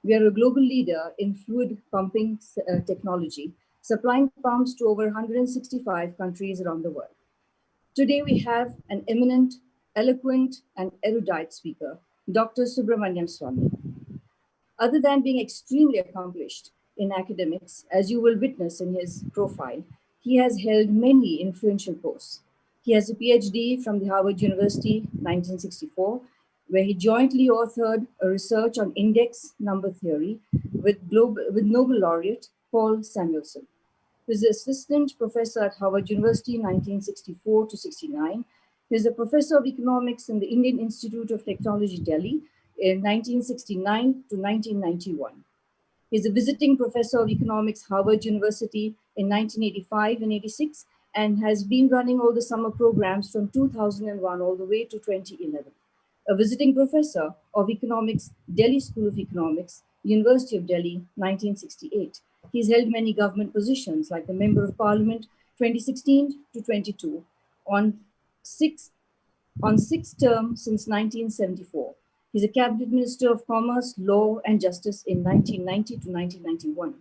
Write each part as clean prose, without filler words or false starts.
We are a global leader in fluid pumping technology, supplying pumps to over 165 countries around the world. Today, we have an eminent, eloquent, and erudite speaker, Dr. Subramanian Swamy. Other than being extremely accomplished in academics, as you will witness in his profile, he has held many influential posts. He has a PhD from the Harvard University, 1964, where he jointly authored a research on index number theory with Nobel laureate Paul Samuelson. He was assistant professor at Harvard University, 1964 to 69. He is a professor of economics in the Indian Institute of Technology, Delhi, in 1969 to 1991. He is a visiting professor of economics, Harvard University in 1985 and 86, and has been running all the summer programs from 2001 all the way to 2011. A visiting professor of economics, Delhi School of Economics, University of Delhi, 1968. He's held many government positions like the Member of Parliament 2016 to 22 on sixth term since 1974. He's a Cabinet Minister of Commerce, Law and Justice in 1990 to 1991.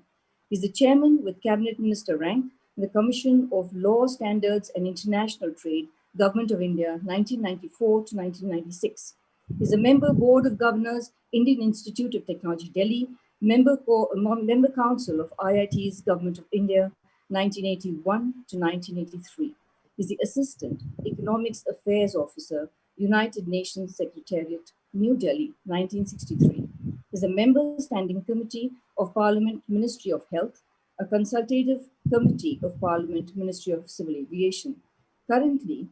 He's the chairman with Cabinet Minister rank in the Commission of Law, Standards and International Trade, Government of India, 1994 to 1996. He's a member Board of Governors, Indian Institute of Technology, Delhi, member council of IIT's Government of India, 1981 to 1983. He's the Assistant Economics Affairs Officer, United Nations Secretariat, New Delhi, 1963. He's a member Standing Committee of Parliament, Ministry of Health, a consultative committee of Parliament, Ministry of Civil Aviation. Currently,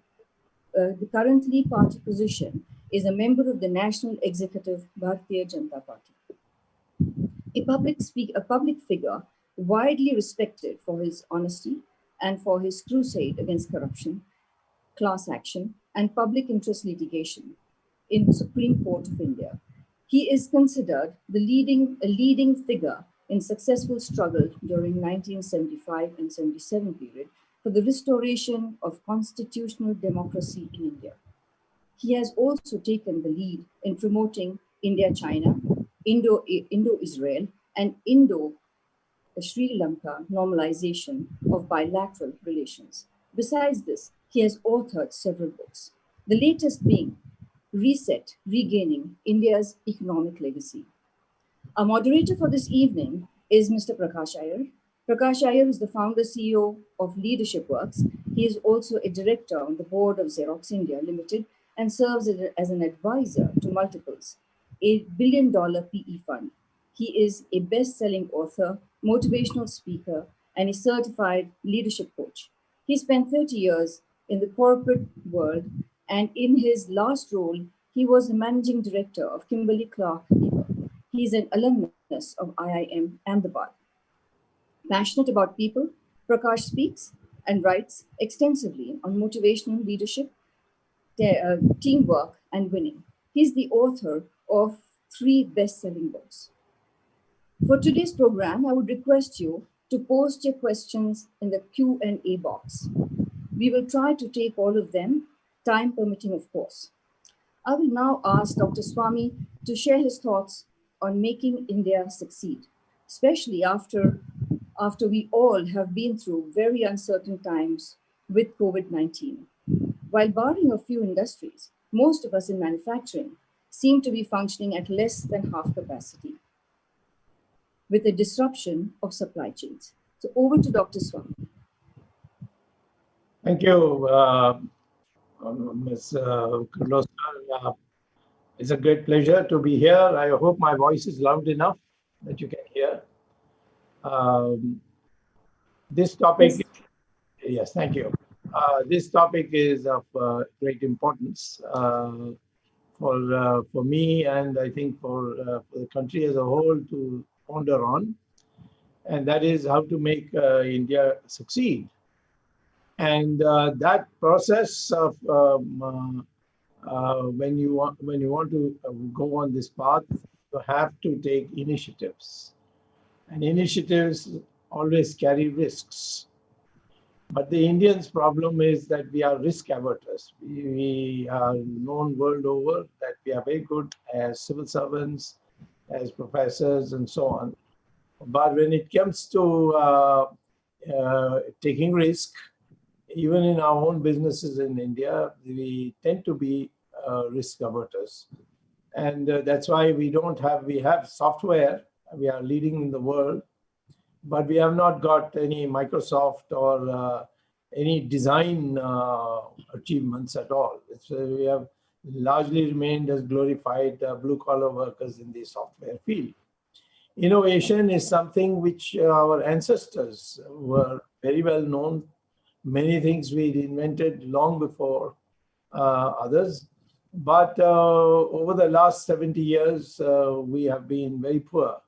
the party position is a member of the National Executive Bharatiya Janata Party. A public figure widely respected for his honesty and for his crusade against corruption, class action, and public interest litigation in the Supreme Court of India. He is considered a leading figure in successful struggle during 1975 and 77 period for the restoration of constitutional democracy in India. He has also taken the lead in promoting India-China, Indo-Israel, and Indo-Sri Lanka normalization of bilateral relations. Besides this, he has authored several books, the latest being Reset, Regaining India's Economic Legacy. Our moderator for this evening is Mr. Prakash Iyer. Prakash Iyer is the founder CEO of Leadership Works. He is also a director on the board of Xerox India Limited and serves as an advisor to multiples, a $1 billion PE fund. He is a best-selling author, motivational speaker, and a certified leadership coach. He spent 30 years in the corporate world, and in his last role, he was the managing director of Kimberly-Clark. He is an alumnus of IIM Ahmedabad. Passionate about people, Prakash speaks and writes extensively on motivational leadership, teamwork, and winning. He's the author of 3 best-selling books. For today's program, I would request you to post your questions in the Q&A box. We will try to take all of them, time permitting, of course. I will now ask Dr. Swamy to share his thoughts on making India succeed, especially after we all have been through very uncertain times with COVID-19. While barring a few industries, most of us in manufacturing seem to be functioning at less than half capacity with a disruption of supply chains. So over to Dr. Swamy. Thank you, Ms. Kirloskar. It's a great pleasure to be here. I hope my voice is loud enough that you can hear. This topic, yes, thank you. This topic is of great importance for me, and I think for the country as a whole to ponder on, and that is how to make India succeed. And that process of when you want to go on this path, you have to take initiatives, and initiatives always carry risks. But the Indians' problem is that we are risk averters. We are known world over that we are very good as civil servants as professors and so on. But when it comes to taking risk, even in our own businesses in India, we tend to be risk averters. And that's why we have software, we are leading in the world, but we have not got any Microsoft or any design achievements at all. We have largely remained as glorified blue-collar workers in the software field. Innovation is something which our ancestors were very well known. Many things we invented long before others. But over the last 70 years, we have been very poor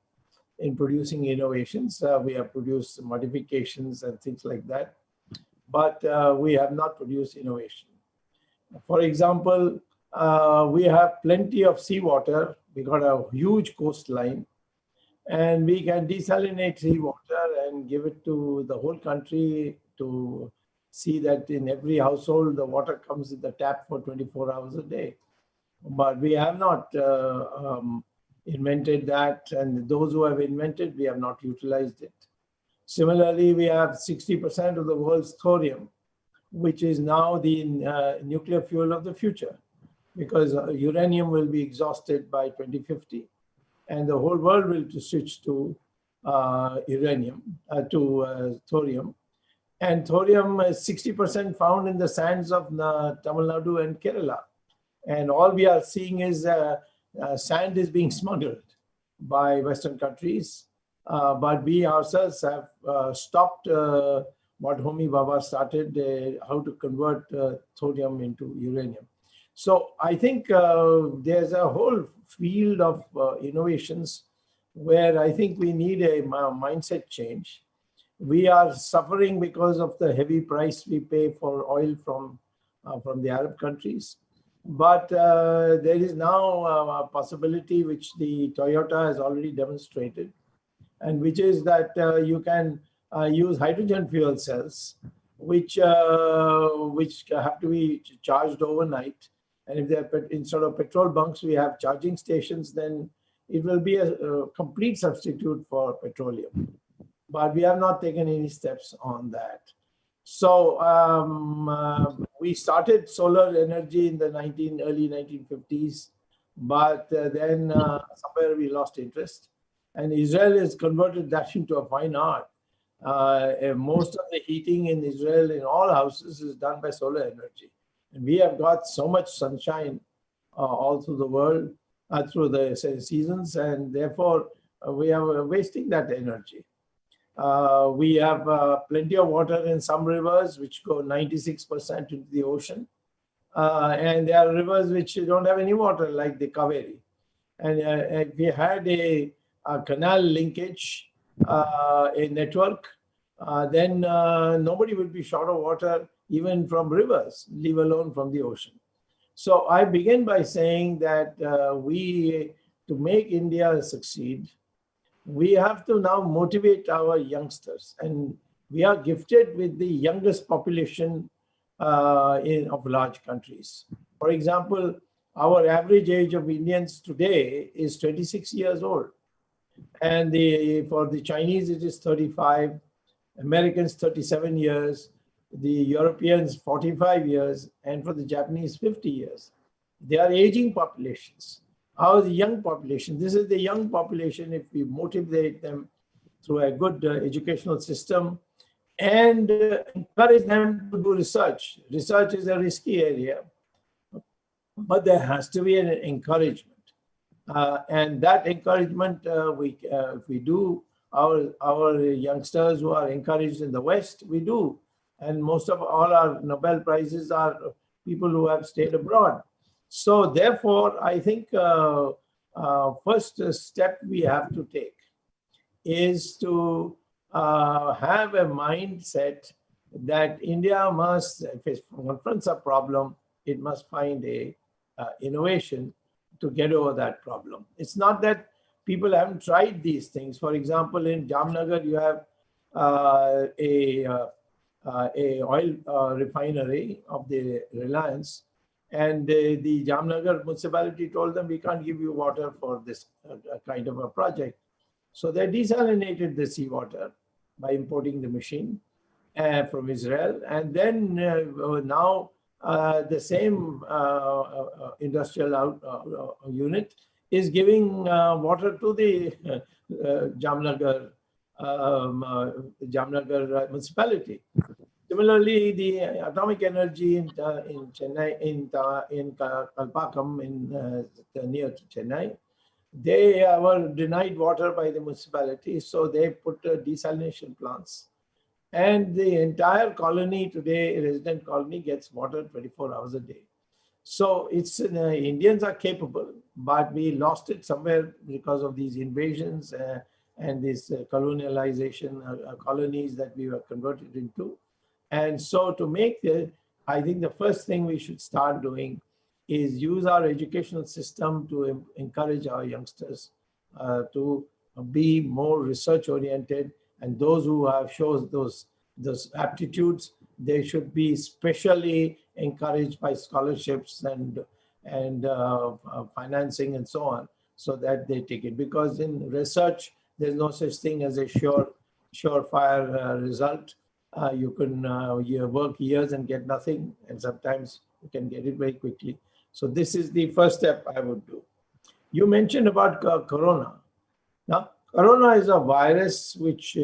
in producing innovations. We have produced modifications and things like that, but we have not produced innovation. For example, we have plenty of seawater. We got a huge coastline, and we can desalinate seawater and give it to the whole country to see that in every household the water comes in the tap for 24 hours a day. But we have not invented that, and those who have invented, we have not utilized it. Similarly, we have 60% of the world's thorium, which is now the nuclear fuel of the future, because uranium will be exhausted by 2050, and the whole world will switch to thorium. And thorium is 60% found in the sands of Tamil Nadu and Kerala. And all we are seeing is sand is being smuggled by Western countries. But we ourselves have stopped what Homi Bhabha started, how to convert thorium into uranium. So I think there's a whole field of innovations where I think we need a mindset change. We are suffering because of the heavy price we pay for oil from the Arab countries. But there is now a possibility which the Toyota has already demonstrated, and which is that you can use hydrogen fuel cells, which have to be charged overnight. And if they're instead of petrol bunks, we have charging stations, then it will be a complete substitute for petroleum. But we have not taken any steps on that. So we started solar energy in the early 1950s, but then somewhere we lost interest. And Israel has converted that into a fine art. Most of the heating in Israel in all houses is done by solar energy. And we have got so much sunshine all through the world, through the seasons, and therefore we are wasting that energy. We have plenty of water in some rivers, which go 96% into the ocean. And there are rivers which don't have any water, like the Kaveri. And if we had a canal linkage, a network, then nobody would be short of water even from rivers, leave alone from the ocean. So I begin by saying that to make India succeed, we have to now motivate our youngsters. And we are gifted with the youngest population of large countries. For example, our average age of Indians today is 26 years old. And for the Chinese, it is 35, Americans, 37 years, the Europeans, 45 years, and for the Japanese, 50 years. They are aging populations. Our young population, this is the young population, if we motivate them through a good educational system and encourage them to do research. Research is a risky area, but there has to be an encouragement. And that encouragement, if we do, our youngsters who are encouraged in the West, we do. And most of all our Nobel Prizes are people who have stayed abroad. So therefore, I think first step we have to take is to have a mindset that India must, if it confronts a problem, it must find a innovation to get over that problem. It's not that people haven't tried these things. For example, in Jamnagar, you have a oil refinery of the Reliance, And the Jamnagar municipality told them, we can't give you water for this kind of a project. So they desalinated the seawater by importing the machine from Israel. And then now the same industrial unit is giving water to the Jamnagar, Jamnagar municipality. Similarly, the atomic energy in Chennai, in Kalpakkam, near to Chennai, they were denied water by the municipality, so they put desalination plants. And the entire colony today, resident colony, gets water 24 hours a day. So it's Indians are capable, but we lost it somewhere because of these invasions and this colonialization colonies that we were converted into. And so to make it, I think the first thing we should start doing is use our educational system to encourage our youngsters to be more research oriented, and those who have shown those aptitudes, they should be specially encouraged by scholarships and financing and so on, so that they take it. Because in research, there's no such thing as a surefire result. You can work years and get nothing, and sometimes you can get it very quickly. So this is the first step I would do. You mentioned about corona. Now, corona is a virus which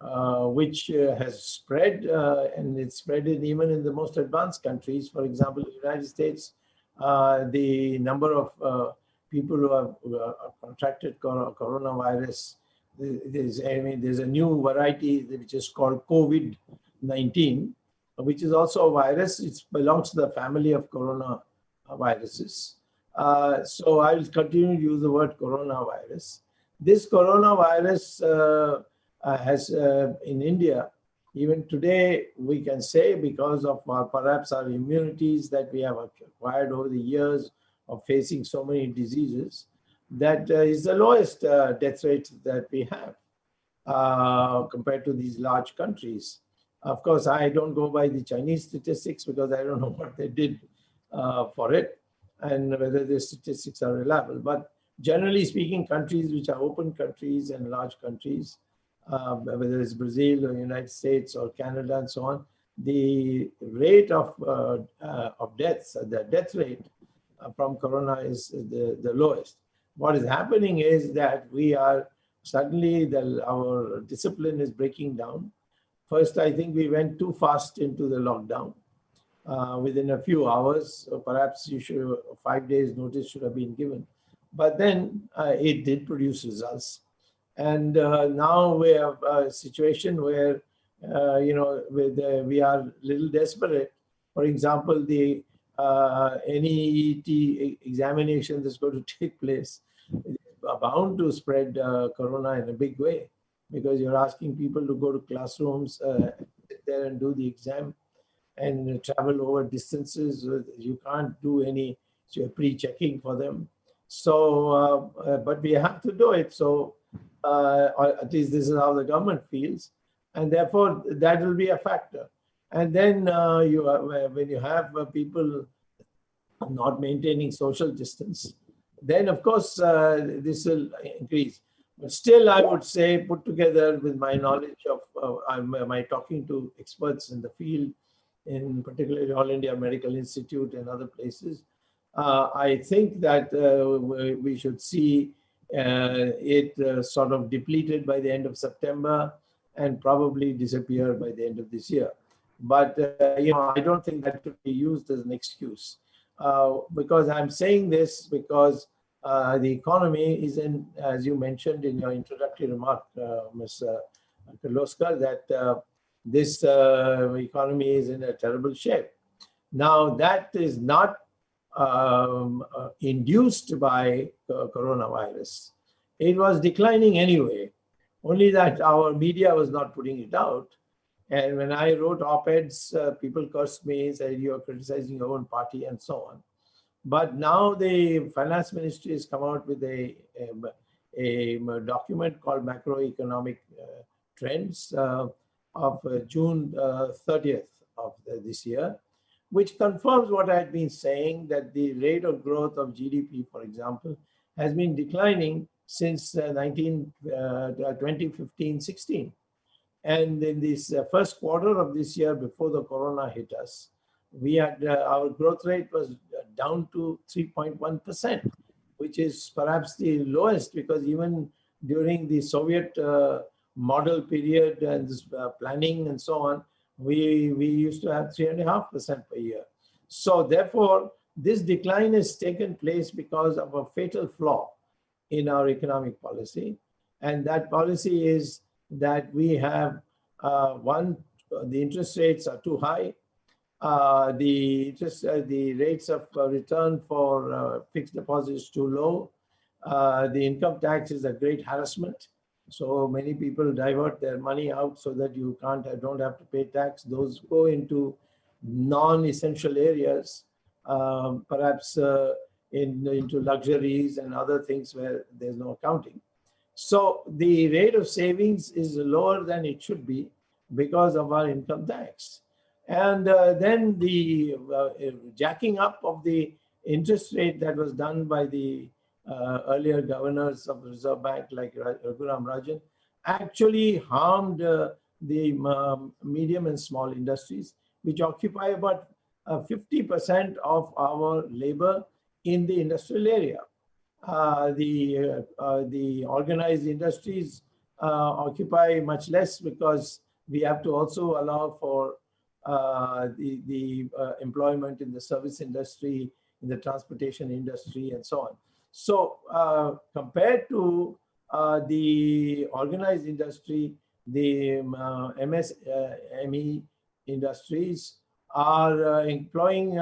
has spread, and it's spread even in the most advanced countries. For example, the United States, the number of people who have contracted coronavirus, there's a new variety which is called COVID-19, which is also a virus. It belongs to the family of coronaviruses. So I will continue to use the word coronavirus. This coronavirus has in India, even today, we can say, because of perhaps our immunities that we have acquired over the years of facing so many diseases, that is the lowest death rate that we have compared to these large countries. Of course, I don't go by the Chinese statistics because I don't know what they did for it and whether the statistics are reliable. But generally speaking, countries which are open countries and large countries, whether it's Brazil or United States or Canada and so on, the rate of deaths, the death rate from corona is the lowest. What is happening is that we are suddenly, our discipline is breaking down. First, I think we went too fast into the lockdown. Within a few hours, perhaps 5 days notice should have been given. But then it did produce results. And now we have a situation where, we are a little desperate. For example, the NEET examination that's going to take place is bound to spread corona in a big way, because you're asking people to go to classrooms, sit there and do the exam and travel over distances. You can't do any pre-checking for them. So, but we have to do it. So, or at least this is how the government feels. And therefore, that will be a factor. And then when you have people not maintaining social distance, then of course this will increase. But still, I would say, put together with my knowledge of my talking to experts in the field, in particularly All India Medical Institute and other places, I think that we should see it sort of depleted by the end of September and probably disappear by the end of this year. But I don't think that should be used as an excuse, because I'm saying this because the economy is in, as you mentioned in your introductory remark, Ms. Kirloskar, that this economy is in a terrible shape. Now, that is not induced by coronavirus. It was declining anyway, only that our media was not putting it out. And when I wrote op-eds, people cursed me, said you're criticizing your own party and so on. But now the finance ministry has come out with a document called Macroeconomic Trends of June 30th of this year, which confirms what I had been saying, that the rate of growth of GDP, for example, has been declining since 2015-16. And in this first quarter of this year, before the corona hit us, we had our growth rate was down to 3.1%, which is perhaps the lowest, because even during the Soviet model period and this planning and so on, we used to have 3.5% per year. So therefore, this decline has taken place because of a fatal flaw in our economic policy. And that policy is that we have, the interest rates are too high. The rates of return for fixed deposits too low. The income tax is a great harassment. So many people divert their money out so that you don't have to pay tax. Those go into non-essential areas, perhaps into luxuries and other things where there's no accounting. So the rate of savings is lower than it should be because of our income tax. And then the jacking up of the interest rate that was done by the earlier governors of the Reserve Bank, like Raghuram Rajan, actually harmed the medium and small industries, which occupy about 50% of our labor in the industrial area. The organized industries occupy much less, because we have to also allow for the employment in the service industry, in the transportation industry, and so on. So compared to the organized industry, the MSME industries are employing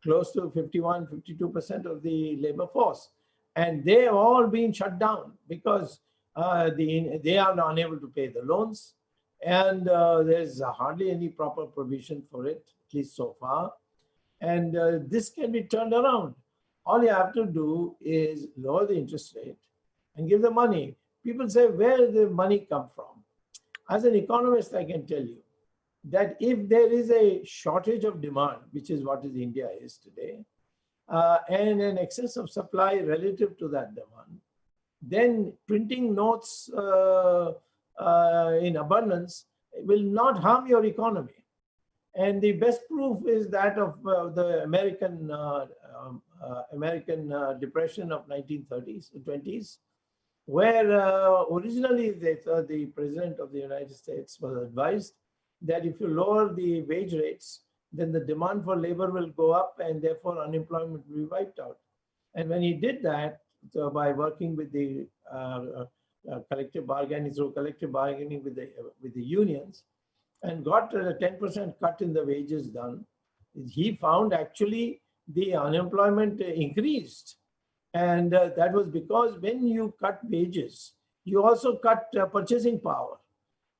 close to 51-52% of the labor force. And they have all been shut down because they are unable to pay the loans. And there's hardly any proper provision for it, at least so far. And this can be turned around. All you have to do is lower the interest rate and give the money. People say, where does the money come from? As an economist, I can tell you that if there is a shortage of demand, which is what India is today, and an excess of supply relative to that demand, then printing notes in abundance will not harm your economy. And the best proof is that of the American Depression of 1930s and 20s, where originally the President of the United States was advised that if you lower the wage rates, then the demand for labor will go up, and therefore unemployment will be wiped out. And when he did that, by working with the collective bargaining with the unions, and got a 10% cut in the wages done, he found actually the unemployment increased. And that was because when you cut wages, you also cut purchasing power.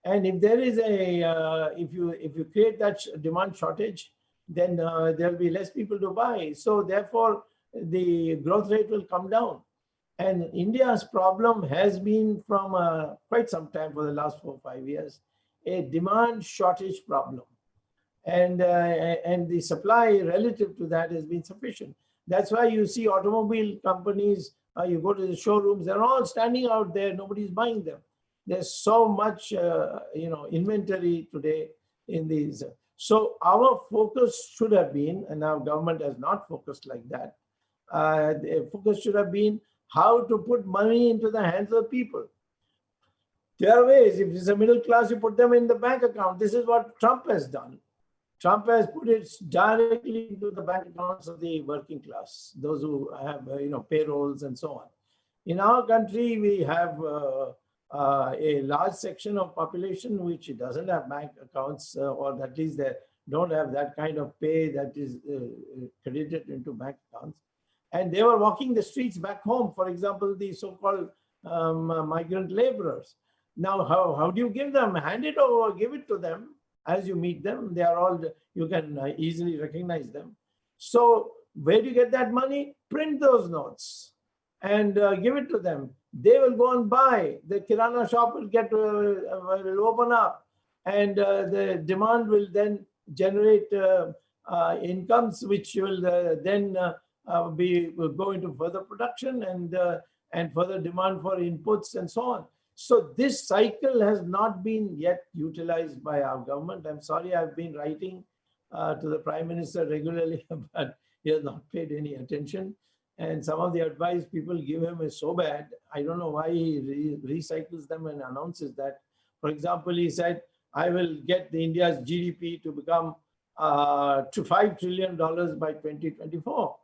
And if there is if you create that demand shortage, then there'll be less people to buy. So therefore, the growth rate will come down. And India's problem has been from quite some time, for the last 4 or 5 years, a demand shortage problem. And the supply relative to that has been sufficient. That's why you see automobile companies, you go to the showrooms, they're all standing out there, nobody's buying them. There's so much inventory today in these. So our focus should have been, and our government has not focused like that, the focus should have been how to put money into the hands of people. There are ways. If it's a middle class, you put them in the bank account. This is what Trump has done. Trump has put it directly into the bank accounts of the working class, those who have payrolls and so on. In our country, we have a large section of population which doesn't have bank accounts, or at least they don't have that kind of pay that is credited into bank accounts. And they were walking the streets back home, for example, the so-called migrant laborers. Now, how do you give them? Hand it over, give it to them as you meet them. They are all, you can easily recognize them. So where do you get that money? Print those notes and give it to them. They will go and buy. The Kirana shop will will open up, and the demand will then generate incomes which will then will go into further production and further demand for inputs and so on. So this cycle has not been yet utilized by our government. I'm sorry, I've been writing to the Prime Minister regularly, but he has not paid any attention. And some of the advice people give him is so bad. I don't know why he recycles them and announces that. For example, he said, I will get the India's GDP to become to $5 trillion by 2024.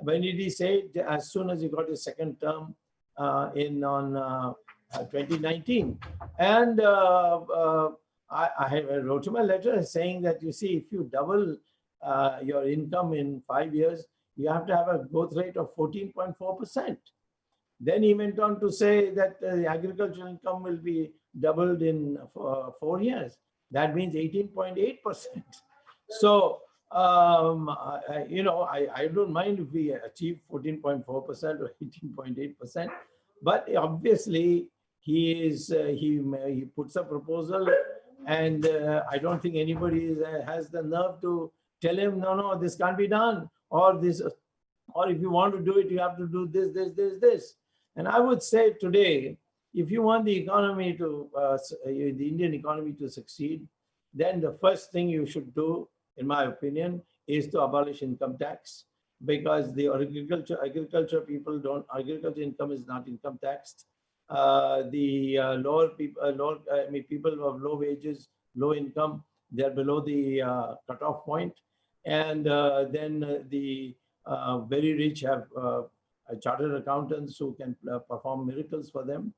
When did he say it? As soon as he got his second term on 2019. And I wrote him a letter saying that, you see, if you double your income in 5 years, you have to have a growth rate of 14.4%. Then he went on to say that the agricultural income will be doubled in 4 years. That means 18.8%. So, I don't mind if we achieve 14.4% or 18.8%, but obviously he puts a proposal, and I don't think anybody has the nerve to tell him, no, this can't be done, or if you want to do it, you have to do this. And I would say today, if you want the economy to, the Indian economy to succeed, then the first thing you should do, in my opinion, is to abolish income tax, because the agriculture income is not income taxed. The people of low wages, low income, they're below the cutoff point. And then the very rich have chartered accountants who can perform miracles for them.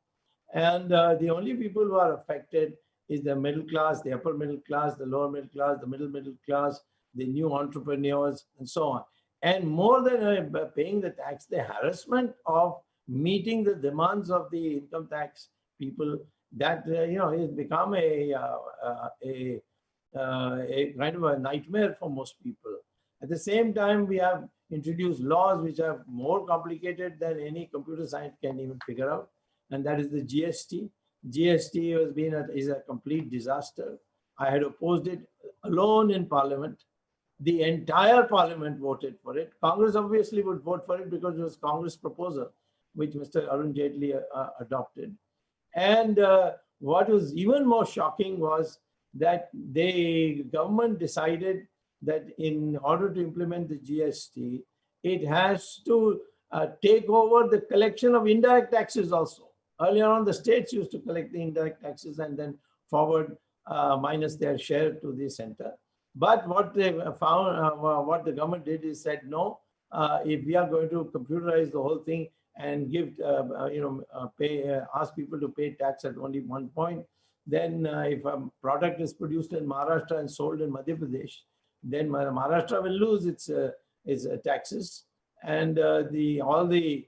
And the only people who are affected is the middle class, the upper middle class, the lower middle class, the middle class, the new entrepreneurs, and so on. And more than paying the tax, the harassment of meeting the demands of the income tax people, that has become a kind of a nightmare for most people. At the same time, we have introduced laws which are more complicated than any computer science can even figure out, and that is the GST. GST is a complete disaster. I had opposed it alone in Parliament. The entire Parliament voted for it. Congress obviously would vote for it because it was Congress proposal, which Mr. Arun Jaitley adopted. And what was even more shocking was that the government decided that in order to implement the GST, it has to take over the collection of indirect taxes also. Earlier on, the states used to collect the indirect taxes and then forward minus their share to the center. But what they found, what the government did is said, no, if we are going to computerize the whole thing and give, ask people to pay tax at only one point, then if a product is produced in Maharashtra and sold in Madhya Pradesh, then Maharashtra will lose its taxes, and all the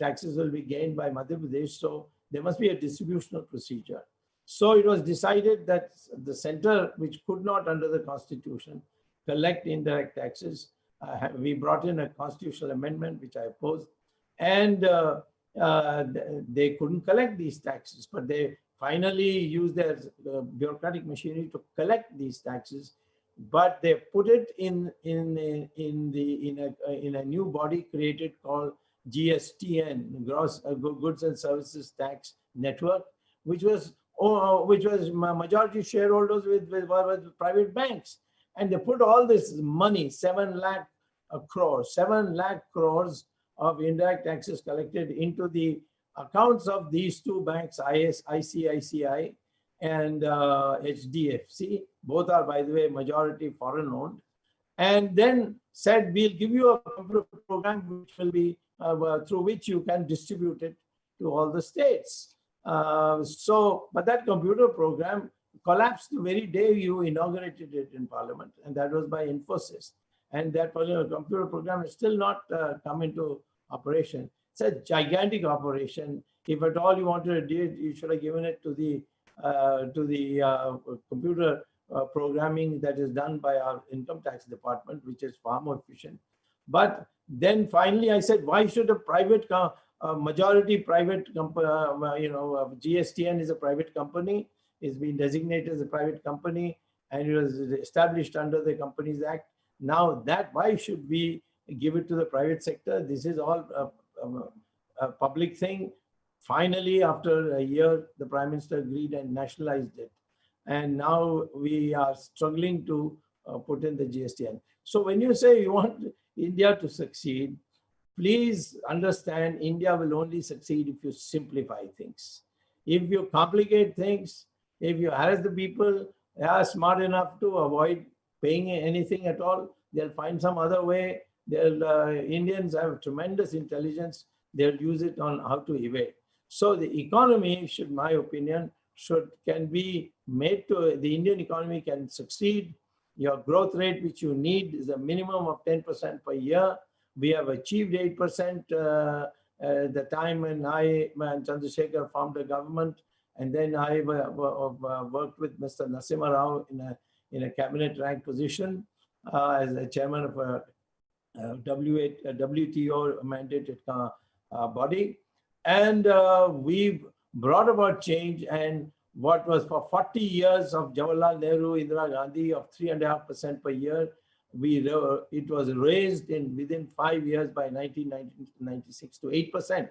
taxes will be gained by Madhya Pradesh. So there must be a distributional procedure. So it was decided that the center, which could not under the constitution collect indirect taxes, we brought in a constitutional amendment, which I opposed, and they couldn't collect these taxes, but they finally used their bureaucratic machinery to collect these taxes. But they put it in a new body created called GSTN, Gross Goods and Services Tax Network, which was majority shareholders with private banks, and they put all this money, 7 lakh crores of indirect taxes collected into the accounts of these two banks, ICICI and HDFC. Both are, by the way, majority foreign owned. And then said, we'll give you a computer program which will be through which you can distribute it to all the states. But that computer program collapsed the very day you inaugurated it in Parliament, and that was by Infosys. And that computer program is still not come into operation. It's a gigantic operation. If at all you wanted to do it, you should have given it to the computer programming that is done by our income tax department, which is far more efficient. But then finally I said, why should a private majority private company, GSTN is a private company, it's been designated as a private company, and it was established under the Companies Act. Now why should we give it to the private sector? This is all a public thing. Finally, after a year, the Prime Minister agreed and nationalized it. And now we are struggling to put in the GST. So when you say you want India to succeed, please understand India will only succeed if you simplify things. If you complicate things, if you harass the people, they are smart enough to avoid paying anything at all. They'll find some other way. Indians have tremendous intelligence. They'll use it on how to evade. So the economy should, my opinion, can be made to, the Indian economy can succeed. Your growth rate, which you need, is a minimum of 10% per year. We have achieved 8% the time when I and Chandrasekhar formed a government, and then I worked with Mr. Narasimha Rao in a cabinet rank position as the chairman of a WTO mandated body, and we've brought about change. And what was for 40 years of Jawaharlal Nehru, Indira Gandhi of 3.5% per year, it was raised within 5 years by 1996 to 8%.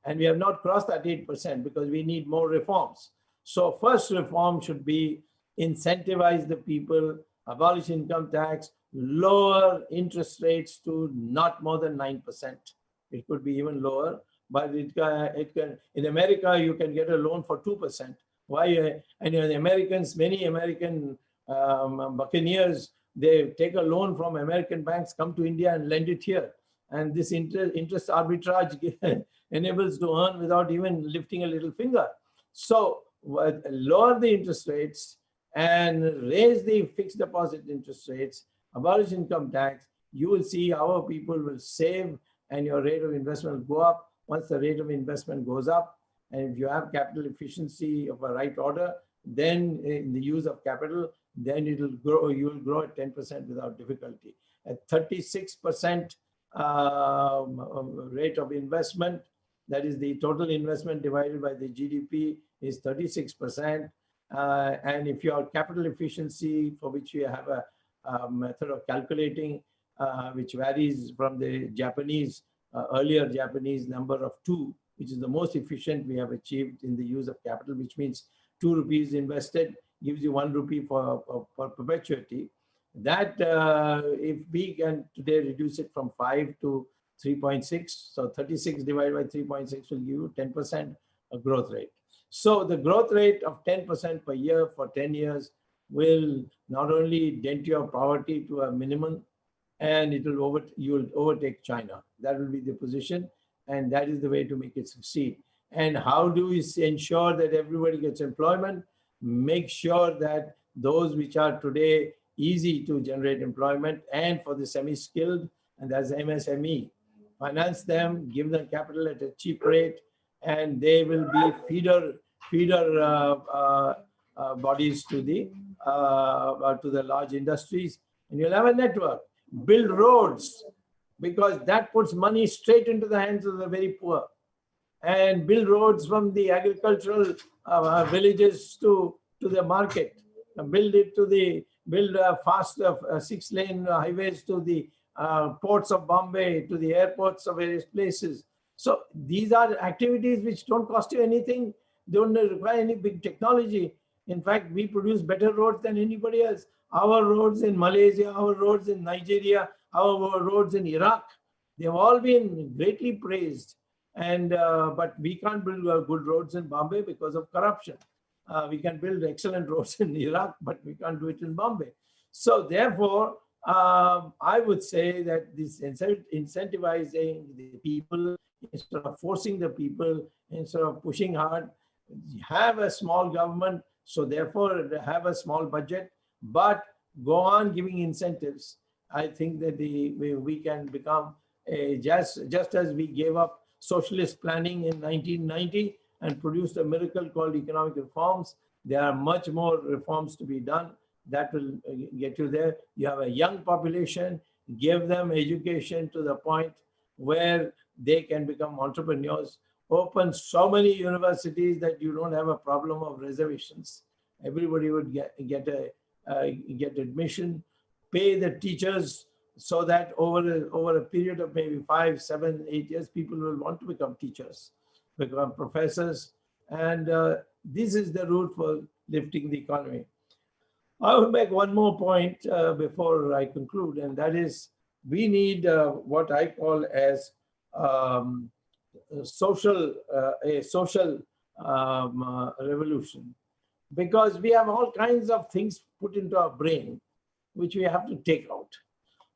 And we have not crossed that 8% because we need more reforms. So first reform should be incentivize the people, abolish income tax, lower interest rates to not more than 9%. It could be even lower, but it can. In America, you can get a loan for 2%. Why? And the Americans, many American buccaneers, they take a loan from American banks, come to India and lend it here. And this interest arbitrage enables to earn without even lifting a little finger. So lower the interest rates and raise the fixed deposit interest rates, abolish income tax, you will see our people will save and your rate of investment will go up. Once the rate of investment goes up, and if you have capital efficiency of a right order, then in the use of capital, then it will grow. You will grow at 10% without difficulty. At 36% rate of investment, that is the total investment divided by the GDP, is 36%. And if your capital efficiency, for which you have a method of calculating, which varies from the Japanese, earlier Japanese number of 2, which is the most efficient we have achieved in the use of capital, which means 2 rupees invested gives you 1 rupee for perpetuity. That if we can today reduce it from 5 to 3.6, so 36 divided by 3.6 will give you 10% growth rate. So the growth rate of 10% per year for 10 years will not only dent your poverty to a minimum, and you will overtake China. That will be the position, and that is the way to make it succeed. And how do we ensure that everybody gets employment? Make sure that those which are today easy to generate employment, and for the semi-skilled, and that's MSME, finance them, give them capital at a cheap rate, and they will be feeder bodies to the large industries, and you'll have a network. Build roads, because that puts money straight into the hands of the very poor, and build roads from the agricultural villages to the market. Build fast 6-lane highways to the ports of Bombay, to the airports of various places. So these are activities which don't cost you anything, don't require any big technology. In fact, we produce better roads than anybody else. Our roads in Malaysia, our roads in Nigeria, our roads in Iraq, they've all been greatly praised. And but we can't build good roads in Bombay because of corruption. We can build excellent roads in Iraq, but we can't do it in Bombay. So therefore, I would say that this incentivizing the people instead of forcing the people, instead of pushing hard, have a small government, so therefore have a small budget, but go on giving incentives. I think that we can become just as we gave up socialist planning in 1990 and produced a miracle called economic reforms. There are much more reforms to be done that will get you there. You have a young population, give them education to the point where they can become entrepreneurs. Open so many universities that you don't have a problem of reservations. Everybody would get admission. pay the teachers so that over a period of maybe 5, 7, 8 years, people will want to become teachers, become professors. And this is the route for lifting the economy. I will make one more point before I conclude, and that is we need what I call as um, a social revolution, because we have all kinds of things put into our brain which we have to take out.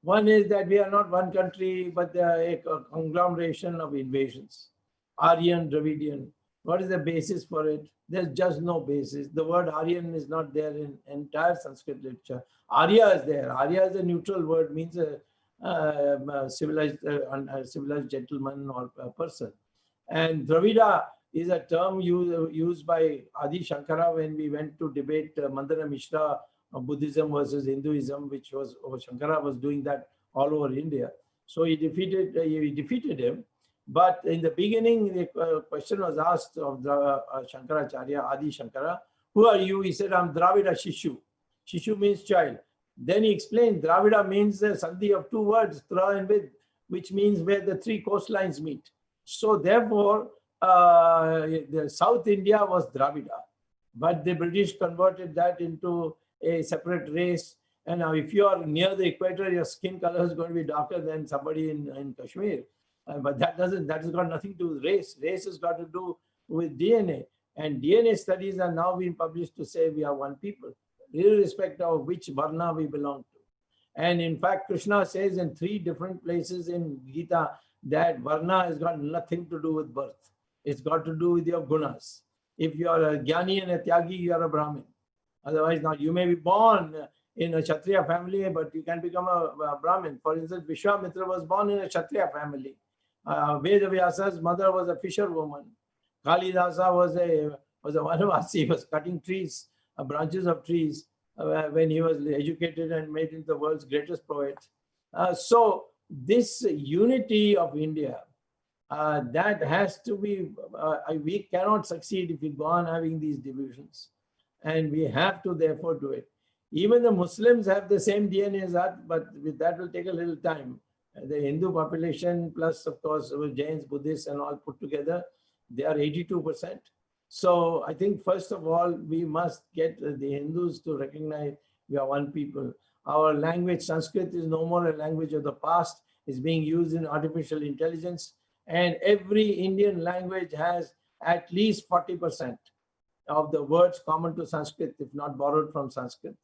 One is that we are not one country, but a conglomeration of invasions. Aryan, Dravidian. What is the basis for it? There's just no basis. The word Aryan is not there in entire Sanskrit literature. Arya is there. Arya is a neutral word, means a civilized gentleman or a person. And Dravida is a term used by Adi Shankara when we went to debate Mandana Mishra, Buddhism versus Hinduism, which was Shankara was doing that all over India. So he defeated him. But in the beginning, the question was asked of the Shankaracharya, Adi Shankara, who are you? He said, I'm Dravida Shishu. Shishu means child. Then he explained, Dravida means the sandhi of two words, Tra and Vid, which means where the three coastlines meet. So therefore, the South India was Dravida. But the British converted that into a separate race. And now if you are near the equator, your skin color is going to be darker than somebody in Kashmir. But that has got nothing to do with race. Race has got to do with DNA. And DNA studies are now being published to say we are one people, irrespective of which varna we belong to. And in fact, Krishna says in 3 different places in Gita that varna has got nothing to do with birth. It's got to do with your gunas. If you are a jnani and a tyagi, you are a Brahmin. Otherwise, not. You may be born in a Kshatriya family, but you can become a Brahmin. For instance, Vishwamitra was born in a Kshatriya family. Vedavyasa's mother was a fisherwoman. Kalidasa was a Vanavasi. He was cutting trees, branches of trees, when he was educated and made into the world's greatest poet. So this unity of India, that has to be, we cannot succeed if we go on having these divisions. And we have to therefore do it. Even the Muslims have the same DNA as us, but that will take a little time. The Hindu population plus, of course, Jains, Buddhists and all put together, they are 82%. So I think, first of all, we must get the Hindus to recognize we are one people. Our language, Sanskrit, is no more a language of the past. It's being used in artificial intelligence. And every Indian language has at least 40% of the words common to Sanskrit, if not borrowed from Sanskrit.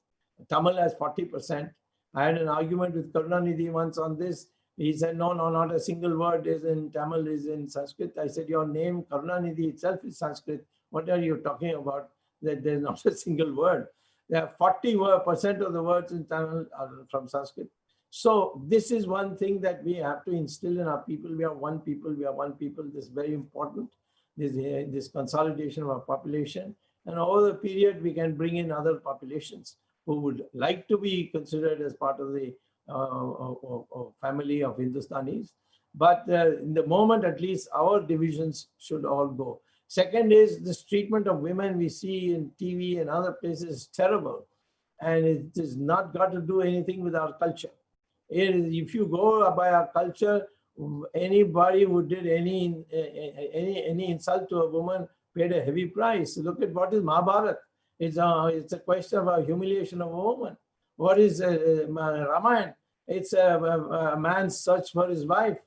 Tamil has 40%. I had an argument with Karunanidhi once on this. He said, no, not a single word is in Tamil, is in Sanskrit. I said, your name, Karunanidhi itself is Sanskrit. What are you talking about? That there's not a single word. There are 40% of the words in Tamil are from Sanskrit. So this is one thing that we have to instill in our people. We are one people, we are one people. This is very important. This consolidation of our population. And over the period, we can bring in other populations who would like to be considered as part of the family of Hindustanis. But in the moment, at least, our divisions should all go. Second is this treatment of women we see in TV and other places is terrible. And it has not got to do anything with our culture. If you go by our culture, anybody who did any insult to a woman paid a heavy price. Look at what is Mahabharata. It's a question of a humiliation of a woman. What is Ramayana? It's a man's search for his wife.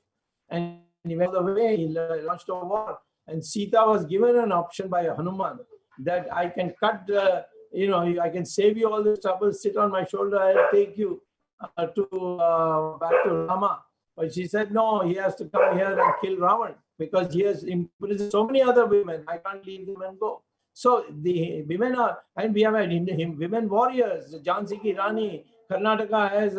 And he went all the way, he launched a war. And Sita was given an option by Hanuman that I can cut, I can save you all this trouble, sit on my shoulder, I'll take you back to Rama. But she said, no, he has to come here and kill Ravan because he has imprisoned so many other women. I can't leave them and go. So the women are, and we have had women warriors, Jhansi Ki Rani, Karnataka has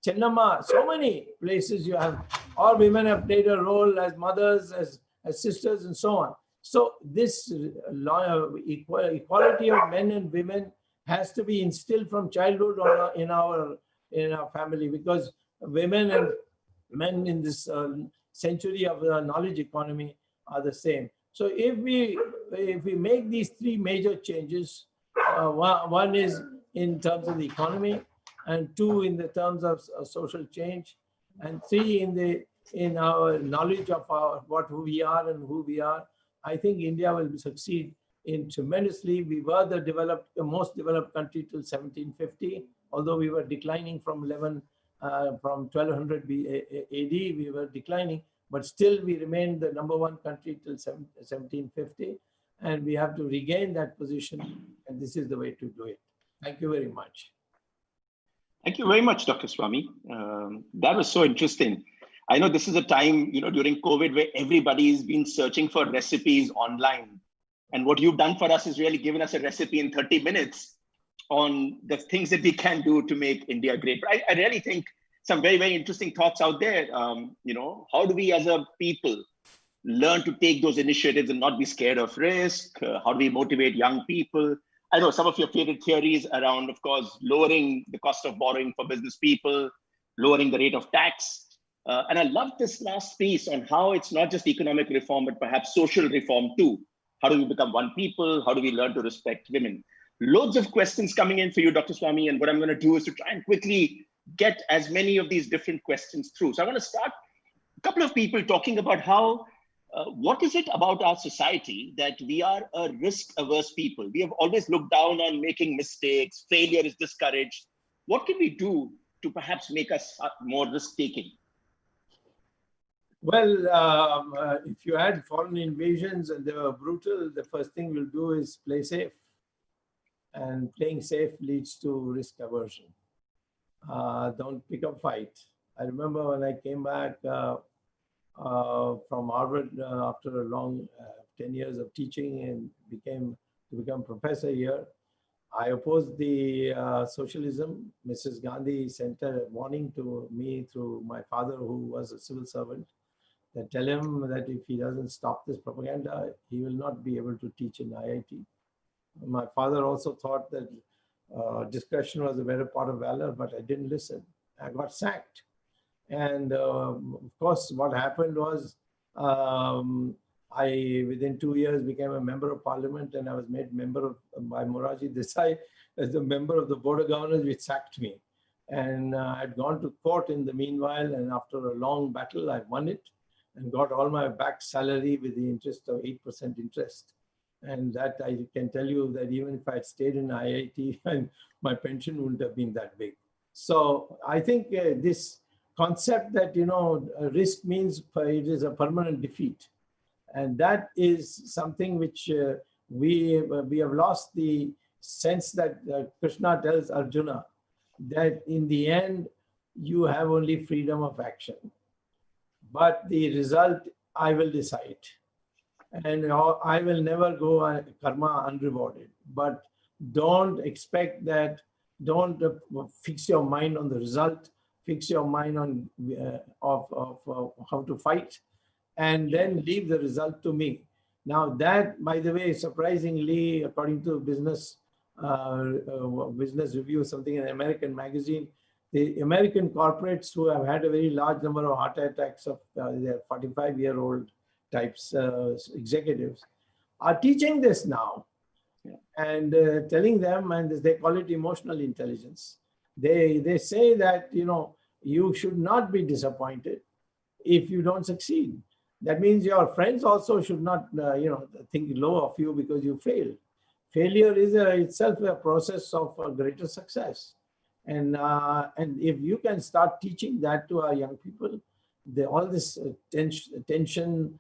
Chennamma, so many places you have. All women have played a role as mothers, as sisters, and so on. So this equality of men and women has to be instilled from childhood in our family, because women and men in this century of the knowledge economy are the same. So if we make these 3 major changes, one is in terms of the economy, and 2 in the terms of social change, and 3 in our knowledge of who we are and who we are. I think India will succeed in tremendously. We were the most developed country till 1750, although we were declining from 1200 AD, we were declining, but still we remained the #1 country till 1750, and we have to regain that position, and this is the way to do it. Thank you very much. Thank you very much, Dr. Swamy. That was so interesting. I know this is a time, during COVID where everybody's been searching for recipes online. And what you've done for us is really given us a recipe in 30 minutes on the things that we can do to make India great. But I really think some very, very interesting thoughts out there. How do we as a people learn to take those initiatives and not be scared of risk? How do we motivate young people? I know some of your favorite theories around, of course, lowering the cost of borrowing for business people, lowering the rate of tax. And I love this last piece on how it's not just economic reform, but perhaps social reform too. How do we become one people? How do we learn to respect women? Loads of questions coming in for you, Dr. Swamy. And what I'm going to do is to try and quickly get as many of these different questions through. So I want to start a couple of people talking about how what is it about our society that we are a risk-averse people? We have always looked down on making mistakes. Failure is discouraged. What can we do to perhaps make us more risk-taking? Well, if you had foreign invasions and they were brutal, the first thing we'll do is play safe. And playing safe leads to risk aversion. Don't pick a fight. I remember when I came back from Harvard after a long 10 years of teaching and become professor here. I opposed the socialism. Mrs. Gandhi sent a warning to me through my father, who was a civil servant, that tell him that if he doesn't stop this propaganda, he will not be able to teach in IIT. My father also thought that discretion was a better part of valor, but I didn't listen. I got sacked. And of course, what happened was I, within 2 years, became a member of parliament, and I was made member by Morarji Desai as the member of the board of governors, which sacked me. And I'd gone to court in the meanwhile, and after a long battle, I won it and got all my back salary with the interest of 8% interest. And that I can tell you that even if I'd stayed in IIT, and my pension wouldn't have been that big. So I think this concept that, risk means it is a permanent defeat. And that is something which we have lost the sense that Krishna tells Arjuna that in the end, you have only freedom of action. But the result, I will decide. And I will never go karma unrewarded. But don't expect that, don't fix your mind on the result, fix your mind on of how to fight, and then leave the result to me. Now that, by the way, surprisingly, according to Business Review, something in an American magazine, the American corporates who have had a very large number of heart attacks of their 45-year-old types, executives, are teaching this now. Yeah. And telling them, and they call it emotional intelligence. They say that, you should not be disappointed if you don't succeed. That means your friends also should not, think low of you because you failed. Failure is itself a process of a greater success. And if you can start teaching that to our young people, all this tension,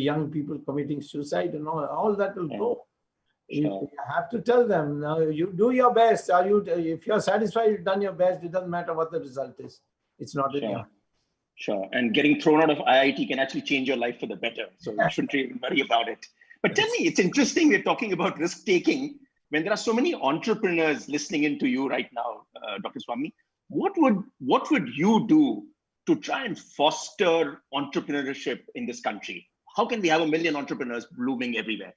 young people committing suicide and all that will go. You have to tell them, now you do your best. If you're satisfied, you've done your best, it doesn't matter what the result is. It's not in your hand. Sure. And getting thrown out of IIT can actually change your life for the better. So you shouldn't really worry about it. But tell me, it's interesting we're talking about risk-taking when there are so many entrepreneurs listening into you right now, Dr. Swamy. What would you do to try and foster entrepreneurship in this country? How can we have 1 million entrepreneurs blooming everywhere?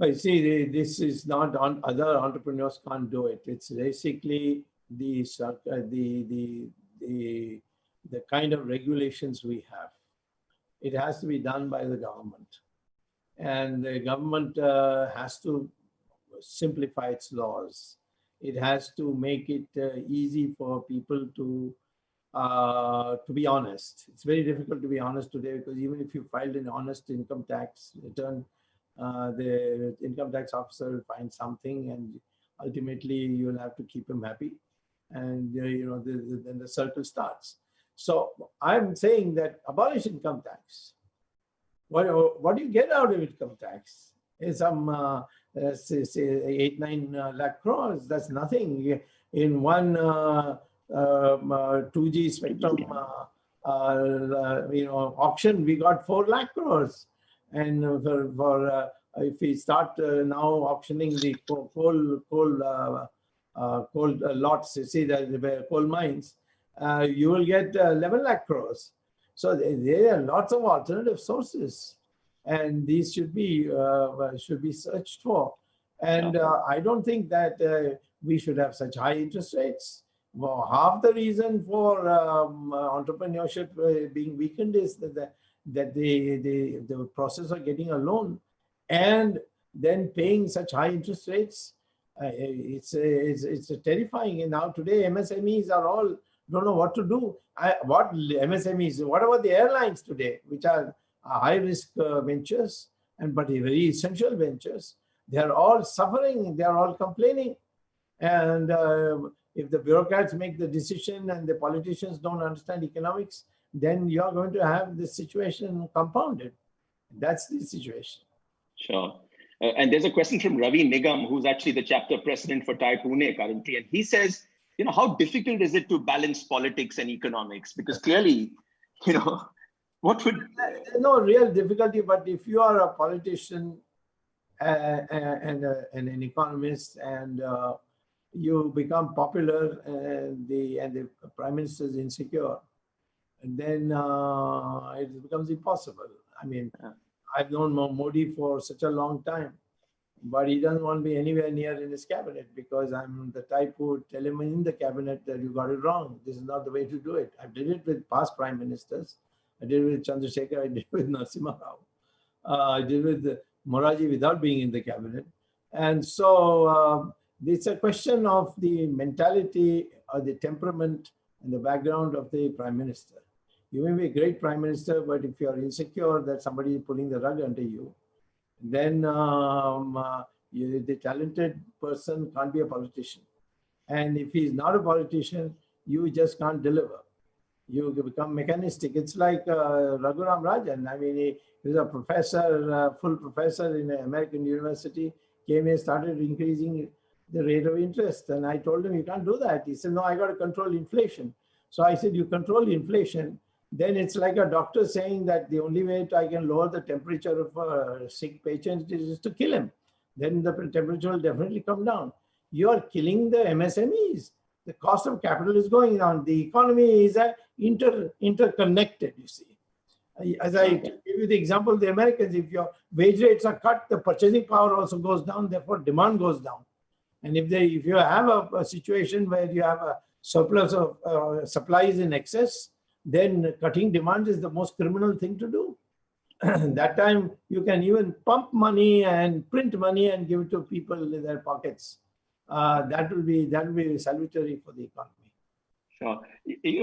I see, this is not other entrepreneurs can't do it. It's basically the kind of regulations we have. It has to be done by the government, and the government has to simplify its laws. It has to make it easy for people to be honest. It's very difficult to be honest today because even if you filed an honest income tax return, the income tax officer will find something, and ultimately you'll have to keep him happy, and then the circle starts. So I'm saying that abolish income tax. What do you get out of income tax? Is some say 8-9 lakh crores. That's nothing. In one 2G spectrum auction, we got 4 lakh crores. And if we start now auctioning the coal lots, you see the coal mines, you will get 11 lakh crores. So there are lots of alternative sources, and these should be searched for. And I don't think that we should have such high interest rates. Well, half the reason for entrepreneurship being weakened is that the process of getting a loan and then paying such high interest rates. It's terrifying. And now today MSMEs are all don't know what to do. What MSMEs? What about the airlines today, which are high risk ventures but very essential ventures? They are all suffering. They are all complaining. And if the bureaucrats make the decision and the politicians don't understand economics, then you're going to have this situation compounded. That's the situation. Sure. And there's a question from Ravi Nigam, who's actually the chapter president for TiE Pune currently. And he says, how difficult is it to balance politics and economics? Because clearly, what would... There's no real difficulty, but if you are a politician and an economist and you become popular and the prime minister is insecure, and then it becomes impossible. I mean, I've known Modi for such a long time, but he doesn't want to be anywhere near in his cabinet because I'm the type who would tell him in the cabinet that you got it wrong. This is not the way to do it. I did it with past prime ministers. I did it with Chandrasekhar. I did it with Narasimha Rao. I did it with Moraji without being in the cabinet. And so it's a question of the mentality or the temperament and the background of the prime minister. You may be a great prime minister, but if you are insecure that somebody is pulling the rug under you, then the talented person can't be a politician. And if he's not a politician, you just can't deliver. You become mechanistic. It's like Raghuram Rajan. I mean, he was a professor, full professor in an American university, came here, started increasing the rate of interest. And I told him, you can't do that. He said, no, I got to control inflation. So I said, you control inflation, then it's like a doctor saying that the only way I can lower the temperature of a sick patient is to kill him. Then the temperature will definitely come down. You are killing the MSMEs. The cost of capital is going down. The economy is interconnected, you see. As I give you the example of the Americans, if your wage rates are cut, the purchasing power also goes down, therefore demand goes down. And if you have a situation where you have a surplus of supplies in excess, then cutting demand is the most criminal thing to do. That time you can even pump money and print money and give it to people in their pockets. That will be salutary for the economy. Sure.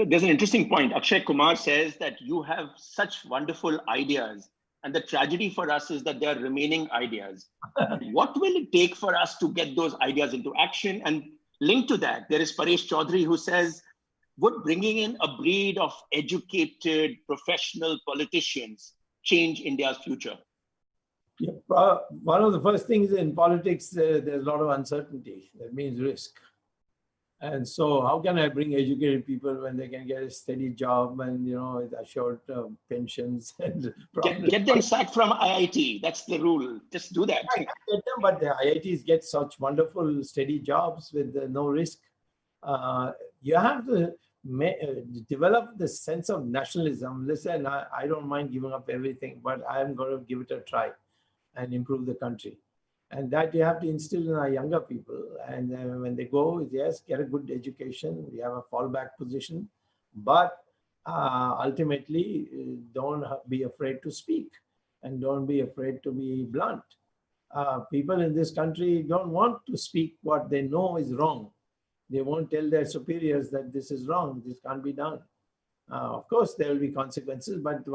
There's an interesting point. Akshay Kumar says that you have such wonderful ideas, and the tragedy for us is that they are remaining ideas. What will it take for us to get those ideas into action? And linked to that, there is Paresh Chaudhary who says, would bringing in a breed of educated, professional politicians change India's future? Yeah, one of the first things in politics, there's a lot of uncertainty. That means risk. And so how can I bring educated people when they can get a steady job and, assured pensions? And get them sacked from IIT. That's the rule. Just do that. I get them, but the IITs get such wonderful, steady jobs with no risk. You have to develop the sense of nationalism. Listen, I don't mind giving up everything, but I'm going to give it a try and improve the country. And that you have to instill in our younger people. And when they go, yes, get a good education. We have a fallback position. But ultimately, don't be afraid to speak and don't be afraid to be blunt. People in this country don't want to speak what they know is wrong. They won't tell their superiors that this is wrong, this can't be done. Of course, there will be consequences, but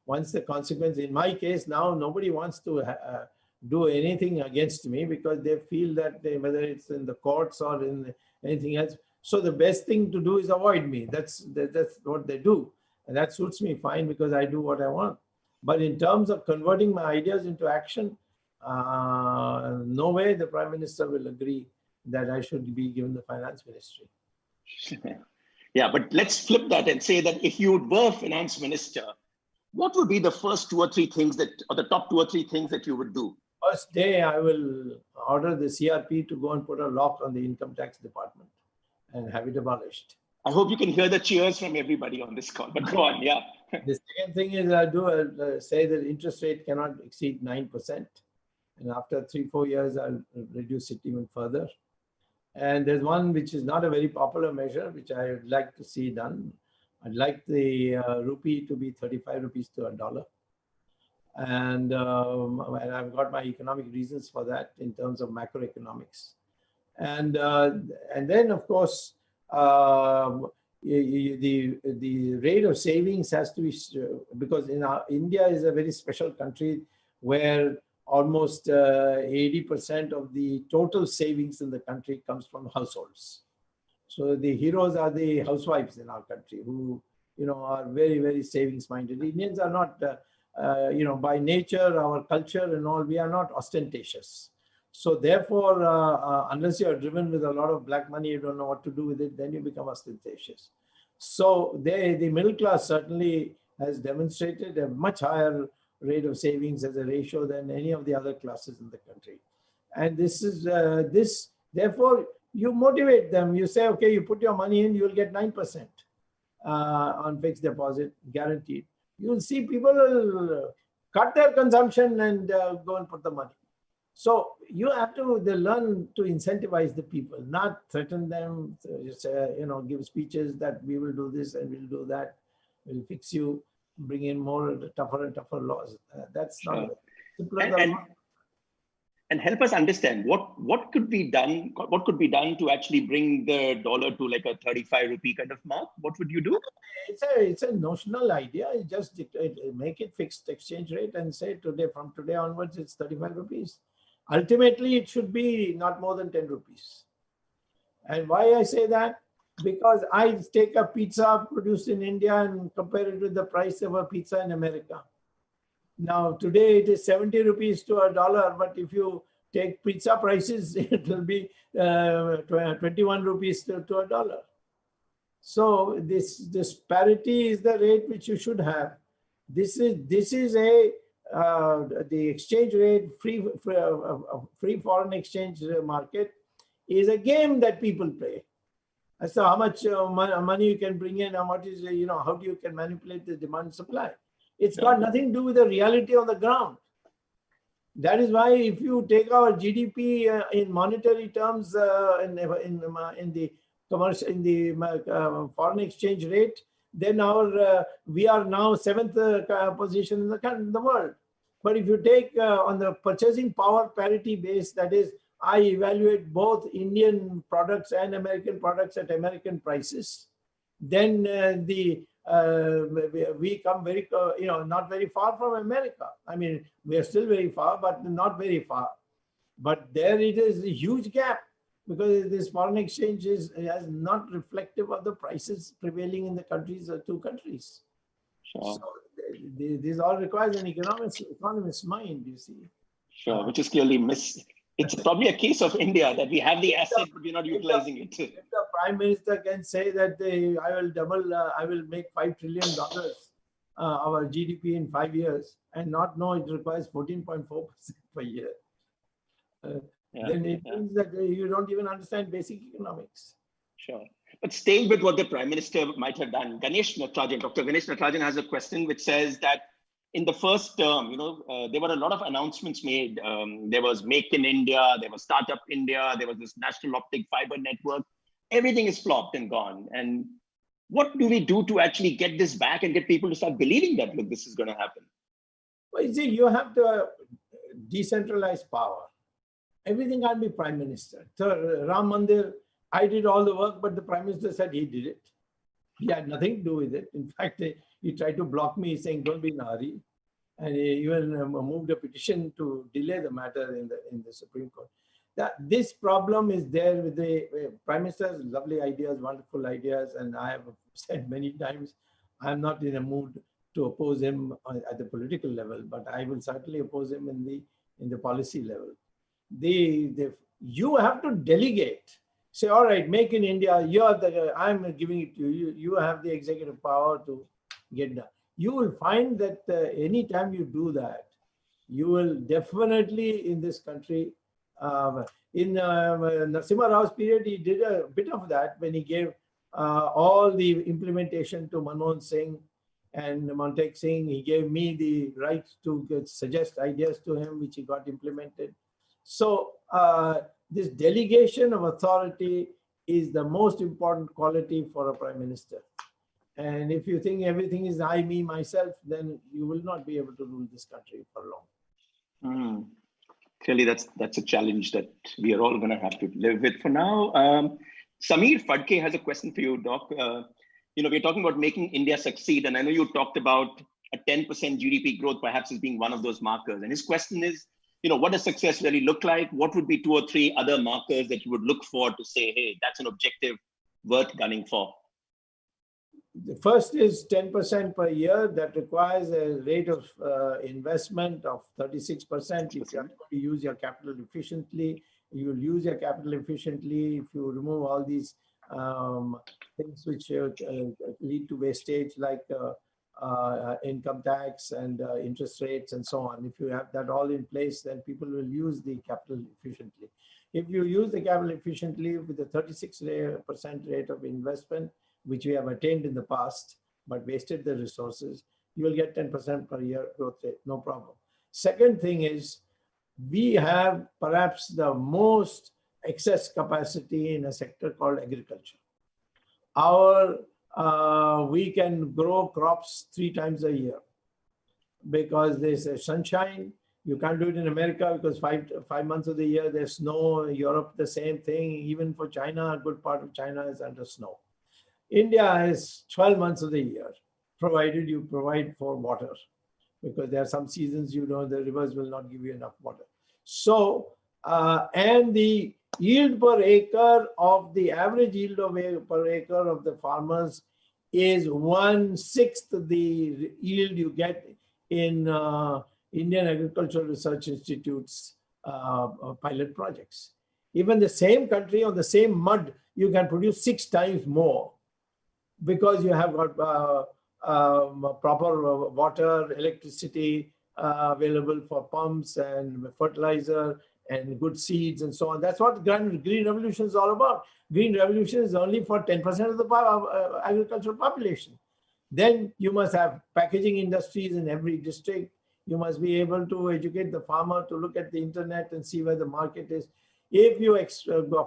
once the consequence, in my case now, nobody wants to do anything against me because they feel that whether it's in the courts or in anything else. So the best thing to do is avoid me. That's what they do. And that suits me fine because I do what I want. But in terms of converting my ideas into action, no way the Prime Minister will agree that I should be given the finance ministry. Yeah, but let's flip that and say that if you were finance minister, what would be the first 2 or 3 things or the top 2 or 3 things that you would do? First day, I will order the CRP to go and put a lock on the income tax department and have it abolished. I hope you can hear the cheers from everybody on this call, but go on, yeah. The second thing is I'll say that interest rate cannot exceed 9%. And after 3-4 years, I'll reduce it even further. And there's one which is not a very popular measure, which I would like to see done. I'd like the rupee to be 35 rupees to a dollar. And I've got my economic reasons for that in terms of macroeconomics. And then, of course, the rate of savings has to be, because India is a very special country where almost 80% of the total savings in the country comes from households. So the heroes are the housewives in our country who, are very, very savings minded. Indians are not, by nature, our culture and all, we are not ostentatious. So therefore, unless you are driven with a lot of black money, you don't know what to do with it, then you become ostentatious. So the middle class certainly has demonstrated a much higher rate of savings as a ratio than any of the other classes in the country. And this is, therefore, you motivate them. You say, okay, you put your money in, you will get 9% on fixed deposit, guaranteed. You will see people will cut their consumption and go and put the money. So you have to learn to incentivize the people, not threaten them, give speeches that we will do this and we'll do that, we'll fix you, bring in more tougher and tougher laws. That's not simpler. And help us understand what could be done. What could be done to actually bring the dollar to like a 35 rupee kind of mark? What would you do? It's a notional idea. You just make it fixed exchange rate and say from today onwards it's 35 rupees. Ultimately, it should be not more than 10 rupees. And why I say that? Because I take a pizza produced in India and compare it with the price of a pizza in America. Now, today it is 70 rupees to a dollar, but if you take pizza prices, it will be 21 rupees to a dollar. So this parity is the rate which you should have. This is the exchange rate, free foreign exchange market is a game that people play. So how much money you can bring in, and what is, how you can manipulate the demand and supply. It's got nothing to do with the reality on the ground. That is why if you take our GDP in monetary terms in the foreign exchange rate, then we are now 7th position in the world. But if you take on the purchasing power parity base, that is, I evaluate both Indian products and American products at American prices, then we come very, not very far from America. I mean, we are still very far, but not very far. But there it is a huge gap because this foreign exchange is not reflective of the prices prevailing in the two countries. Sure. So this all requires an economist's mind, you see. Sure, which is clearly missed. It's probably a case of India that we have the asset, but we're not utilizing it. If the Prime Minister can say that I will make $5 trillion our GDP in 5 years and not know it requires 14.4% per year, then it means that you don't even understand basic economics. Sure. But staying with what the Prime Minister might have done, Dr. Ganesh Natarajan has a question which says that in the first term, there were a lot of announcements made. There was Make in India, there was Startup India, there was this National Optic Fiber Network. Everything is flopped and gone. And what do we do to actually get this back and get people to start believing that, look, this is going to happen? Well, you see, you have to decentralized power. Everything can be prime minister. So Ram Mandir, I did all the work, but the prime minister said he did it. He had nothing to do with it. In fact, he tried to block me, saying, "Don't be in a hurry." And he even moved a petition to delay the matter in the Supreme Court. This problem is there with the Prime Minister's lovely ideas, wonderful ideas, and I have said many times, I'm not in a mood to oppose him at the political level, but I will certainly oppose him in the policy level. You have to delegate. Say, all right, make in India. I'm giving it to you. You have the executive power to get done. You will find that anytime you do that, you will definitely in this country. In Narasimha Rao's period, he did a bit of that when he gave all the implementation to Manmohan Singh and Montek Singh. He gave me the right to suggest ideas to him, which he got implemented. So this delegation of authority is the most important quality for a prime minister. And if you think everything is I, me, myself, then you will not be able to rule this country for long. Clearly, that's a challenge that we are all going to have to live with for now. Samir Fadke has a question for you, Doc. We're talking about making India succeed, and I know you talked about a 10% GDP growth perhaps as being one of those markers. And his question is, what does success really look like? What would be 2 or 3 other markers that you would look for to say, hey, that's an objective worth gunning for? The first is 10% per year. That requires a rate of investment of 36%. If you are going to use your capital efficiently, you will use your capital efficiently. If you remove all these things which lead to wastage, like income tax and interest rates and so on. If you have that all in place, then people will use the capital efficiently. If you use the capital efficiently with a 36% rate of investment, which we have attained in the past, but wasted the resources, you will get 10% per year growth rate, no problem. Second thing is, we have perhaps the most excess capacity in a sector called agriculture. We can grow crops 3 times a year because there's a sunshine. You can't do it in America because five months of the year there's snow. Europe, the same thing. Even for China, a good part of China is under snow. India is 12 months of the year, provided you provide for water, because there are some seasons, the rivers will not give you enough water. So, and the yield per acre of the average yield per acre of the farmers is 1/6 the yield you get in Indian Agricultural Research Institute's pilot projects. Even the same country on the same mud, you can produce 6 times more, because you have got proper water, electricity available for pumps and fertilizer and good seeds and so on. That's what Green Revolution is all about. Green Revolution is only for 10% of the agricultural population. Then you must have packaging industries in every district. You must be able to educate the farmer to look at the internet and see where the market is. If you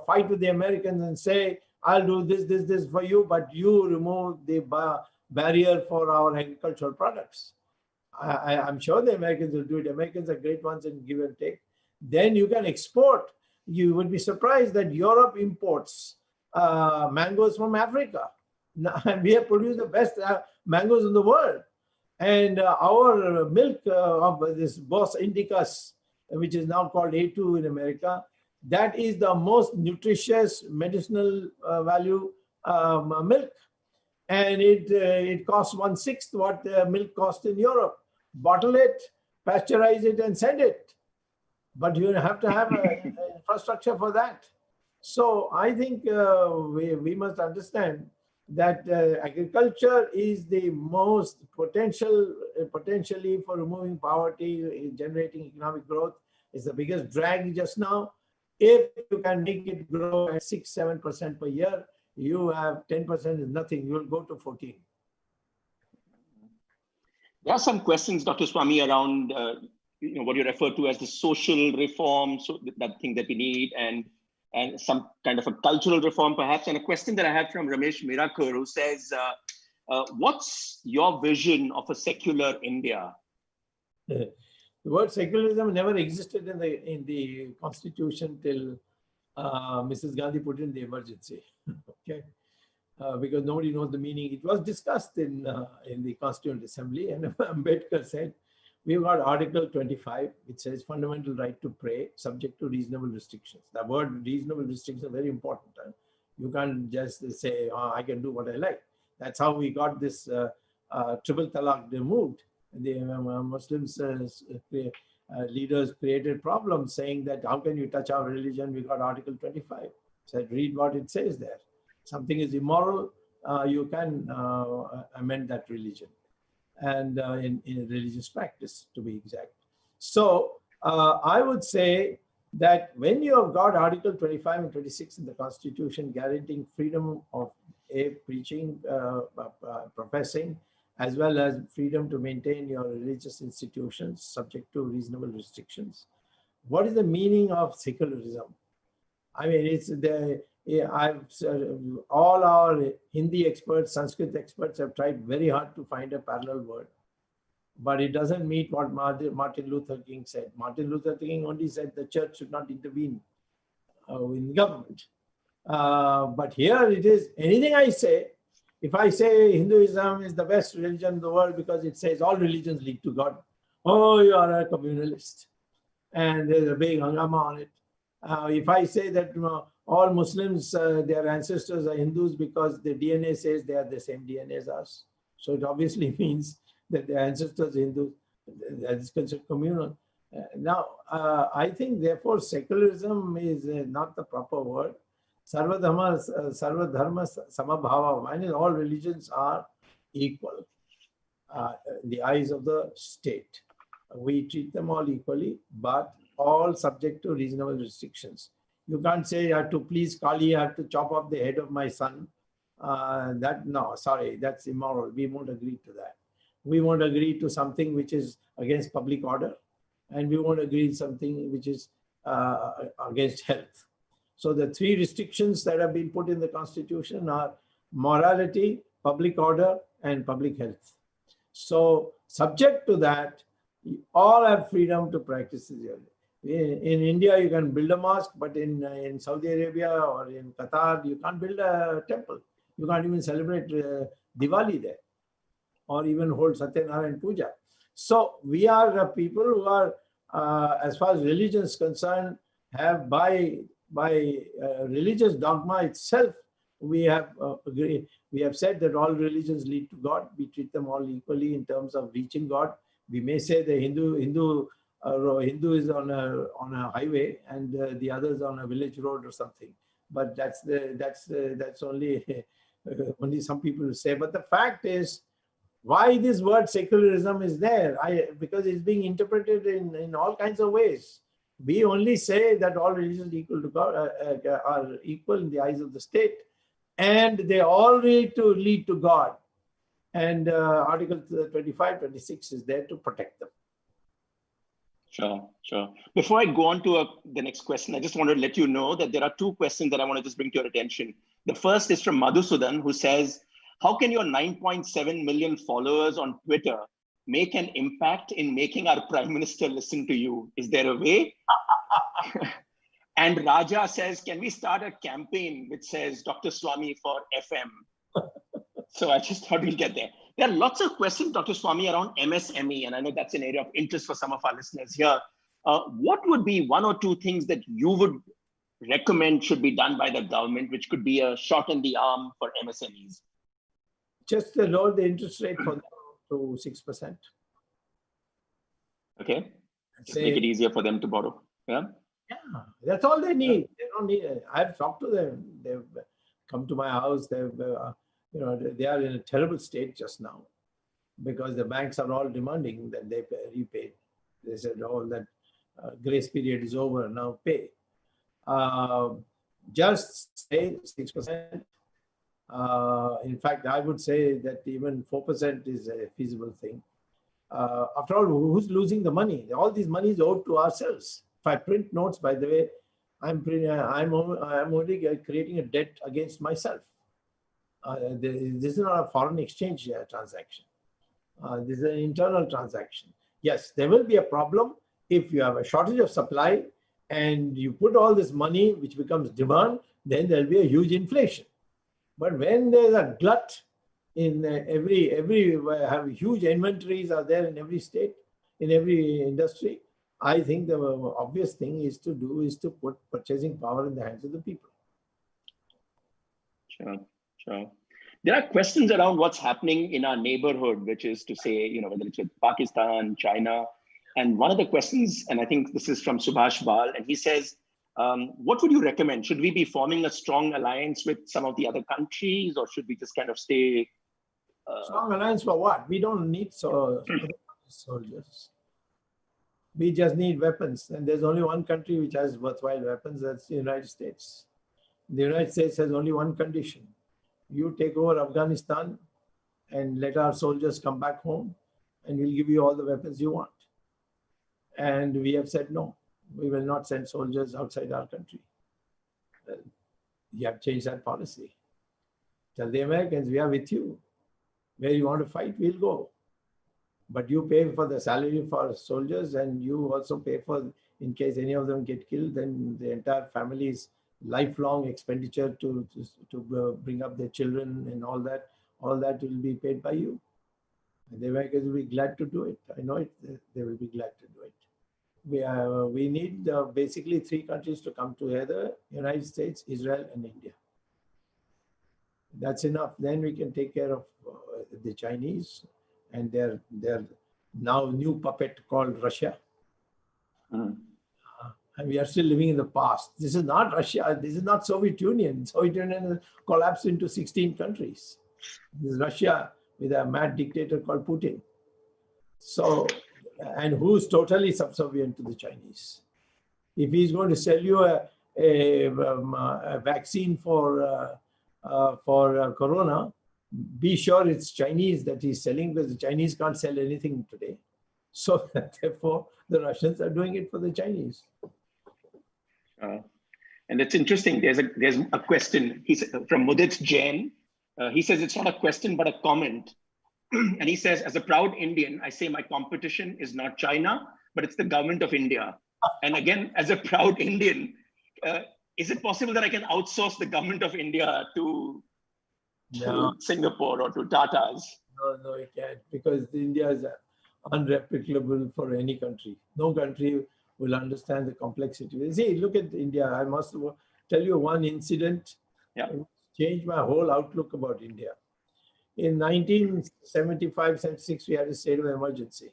fight with the Americans and say, I'll do this for you, but you remove the barrier for our agricultural products. I'm sure the Americans will do it. Americans are great ones in give and take. Then you can export. You would be surprised that Europe imports mangoes from Africa. We have produced the best mangoes in the world. And our milk of this Bos Indicus, which is now called A2 in America, that is the most nutritious medicinal value milk. And it costs 1/6 what milk costs in Europe. Bottle it, pasteurize it, and send it. But you have to have an infrastructure for that. So I think we must understand that agriculture is the most potentially for removing poverty, generating economic growth. It's the biggest drag just now. If you can make it grow at 6-7% per year, you have 10% is nothing. You will go to 14. There are some questions, Dr. Swamy, around what you refer to as the social reform, so that thing that we need, and some kind of a cultural reform, perhaps. And a question that I have from Ramesh Mirakur, who says, what's your vision of a secular India? The word secularism never existed in the constitution till Mrs. Gandhi put in the emergency. Okay, because nobody knows the meaning. It was discussed in the Constituent Assembly, and Ambedkar said, we've got Article 25, which says fundamental right to pray, subject to reasonable restrictions. The word reasonable restrictions is very important. You can't just say, oh, I can do what I like. That's how we got this triple talaq removed. The Muslims leaders created problems saying that how can you touch our religion? We got Article 25. Said, read what it says there. Something is immoral, you can amend that religion and in religious practice, to be exact. So I would say that when you have got Article 25 and 26 in the Constitution guaranteeing freedom of preaching, professing, as well as freedom to maintain your religious institutions subject to reasonable restrictions, what is the meaning of secularism? I mean, it's the all our Hindi experts, Sanskrit experts have tried very hard to find a parallel word, but it doesn't meet what Martin Luther King said. Martin Luther King only said the church should not intervene in government. But here it is, anything I say, if I say Hinduism is the best religion in the world because it says all religions lead to God, oh, you are a communalist. And there's a big hangama on it. If I say that all Muslims, their ancestors are Hindus because the DNA says they are the same DNA as us. So it obviously means that their ancestors are Hindus. That is considered communal. Now, I think therefore secularism is not the proper word. Sarvadharma samabhava, meaning all religions are equal in the eyes of the state. We treat them all equally, but all subject to reasonable restrictions. You can't say I have to please Kali, I have to chop off the head of my son. No, sorry, that's immoral. We won't agree to that. We won't agree to something which is against public order, and we won't agree to something which is against health. So the three restrictions that have been put in the Constitution are morality, public order, and public health. So subject to that, you all have freedom to practice this. In India, you can build a mosque, but in Saudi Arabia or in Qatar, you can't build a temple. You can't even celebrate Diwali there, or even hold Satyanarayana Puja. So we are people who are, as far as religion is concerned, have by religious dogma itself, we have said that all religions lead to God. We treat them all equally in terms of reaching God. We may say the Hindu is on a highway and the others on a village road or something, but that's only only some people say. But the fact is, why this word secularism is there? Because it's being interpreted in all kinds of ways. We only say that all religions equal to God, are equal in the eyes of the state, and they all lead to God. And Article 25, 26 is there to protect them. Sure, sure. Before I go on to the next question, I just want to let you know that there are two questions that I want to just bring to your attention. The first is from Madhusudan, who says, how can your 9.7 million followers on Twitter make an impact in making our Prime Minister listen to you? Is there a way? And Raja says, can we start a campaign which says Dr. Swamy for FM? So I just thought we'll get there. There are lots of questions, Dr. Swamy, around MSME, and I know that's an area of interest for some of our listeners here. What would be one or two things that you would recommend should be done by the government, which could be a shot in the arm for MSMEs? Just lower the interest rate for them to 6%. Okay. Just make it easier for them to borrow. Yeah. Yeah, that's all they need. They don't need it. I've talked to them. They've come to my house. They've, they are in a terrible state just now because the banks are all demanding that they repay. They said, oh, that grace period is over, now pay. Just say 6%. In fact, I would say that even 4% is a feasible thing. After all, who's losing the money? All this money is owed to ourselves. If I print notes, by the way, I'm only creating a debt against myself. This is not a foreign exchange transaction. This is an internal transaction. Yes, there will be a problem if you have a shortage of supply and you put all this money, which becomes demand, then there'll be a huge inflation. But when there's a glut in every have huge inventories are there in every state, in every industry, I think the obvious thing is to put purchasing power in the hands of the people. Sure, sure. There are questions around what's happening in our neighborhood, which is to say, whether it's with Pakistan, China. And one of the questions, and I think this is from Subhash Bal, and he says, what would you recommend? Should we be forming a strong alliance with some of the other countries, or should we just kind of stay? Strong alliance for what? We don't need soldiers. We just need weapons. And there's only one country which has worthwhile weapons, that's the United States. The United States has only one condition. You take over Afghanistan and let our soldiers come back home, and we'll give you all the weapons you want. And we have said no. We will not send soldiers outside our country. You have changed that policy. Tell the Americans, we are with you. Where you want to fight, we'll go. But you pay for the salary for soldiers, and you also pay for, in case any of them get killed, then the entire family's lifelong expenditure to bring up their children and all that will be paid by you. And the Americans will be glad to do it. I know it. They will be glad to do it. We need basically three countries to come together: United States, Israel, and India. That's enough. Then we can take care of the Chinese and their now new puppet called Russia. And we are still living in the past. This is not Russia. This is not Soviet Union. Soviet Union collapsed into 16 countries. This is Russia with a mad dictator called Putin. So, and who's totally subservient to the Chinese. If he's going to sell you a vaccine for corona, be sure it's Chinese that he's selling, because the Chinese can't sell anything today. So therefore, the Russians are doing it for the Chinese. And it's interesting. There's a question. He's from Mudit Jain. He says it's not a question but a comment, and he says, as a proud Indian, I say my competition is not China, but it's the government of India. And again, as a proud Indian, is it possible that I can outsource the government of India to Singapore or to Tatas? No, you can't, because India is unreplicable for any country. No country will understand the complexity. See, look at India. I must tell you one incident. Yeah. It changed my whole outlook about India. In 1975-76, we had a state of emergency.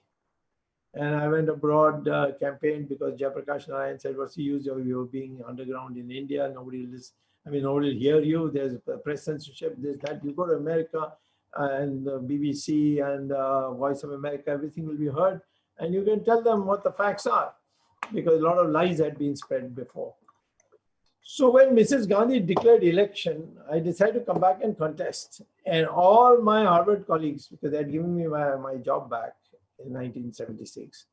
And I went abroad, campaigned, because Jayaprakash Narayan said, what's the use of you being underground in India? Nobody will hear you. There's press censorship, this, that. You go to America and BBC and Voice of America, everything will be heard. And you can tell them what the facts are, because a lot of lies had been spread before. So when Mrs. Gandhi declared election, I decided to come back and contest. And all my Harvard colleagues, because they had given me my job back in 1976,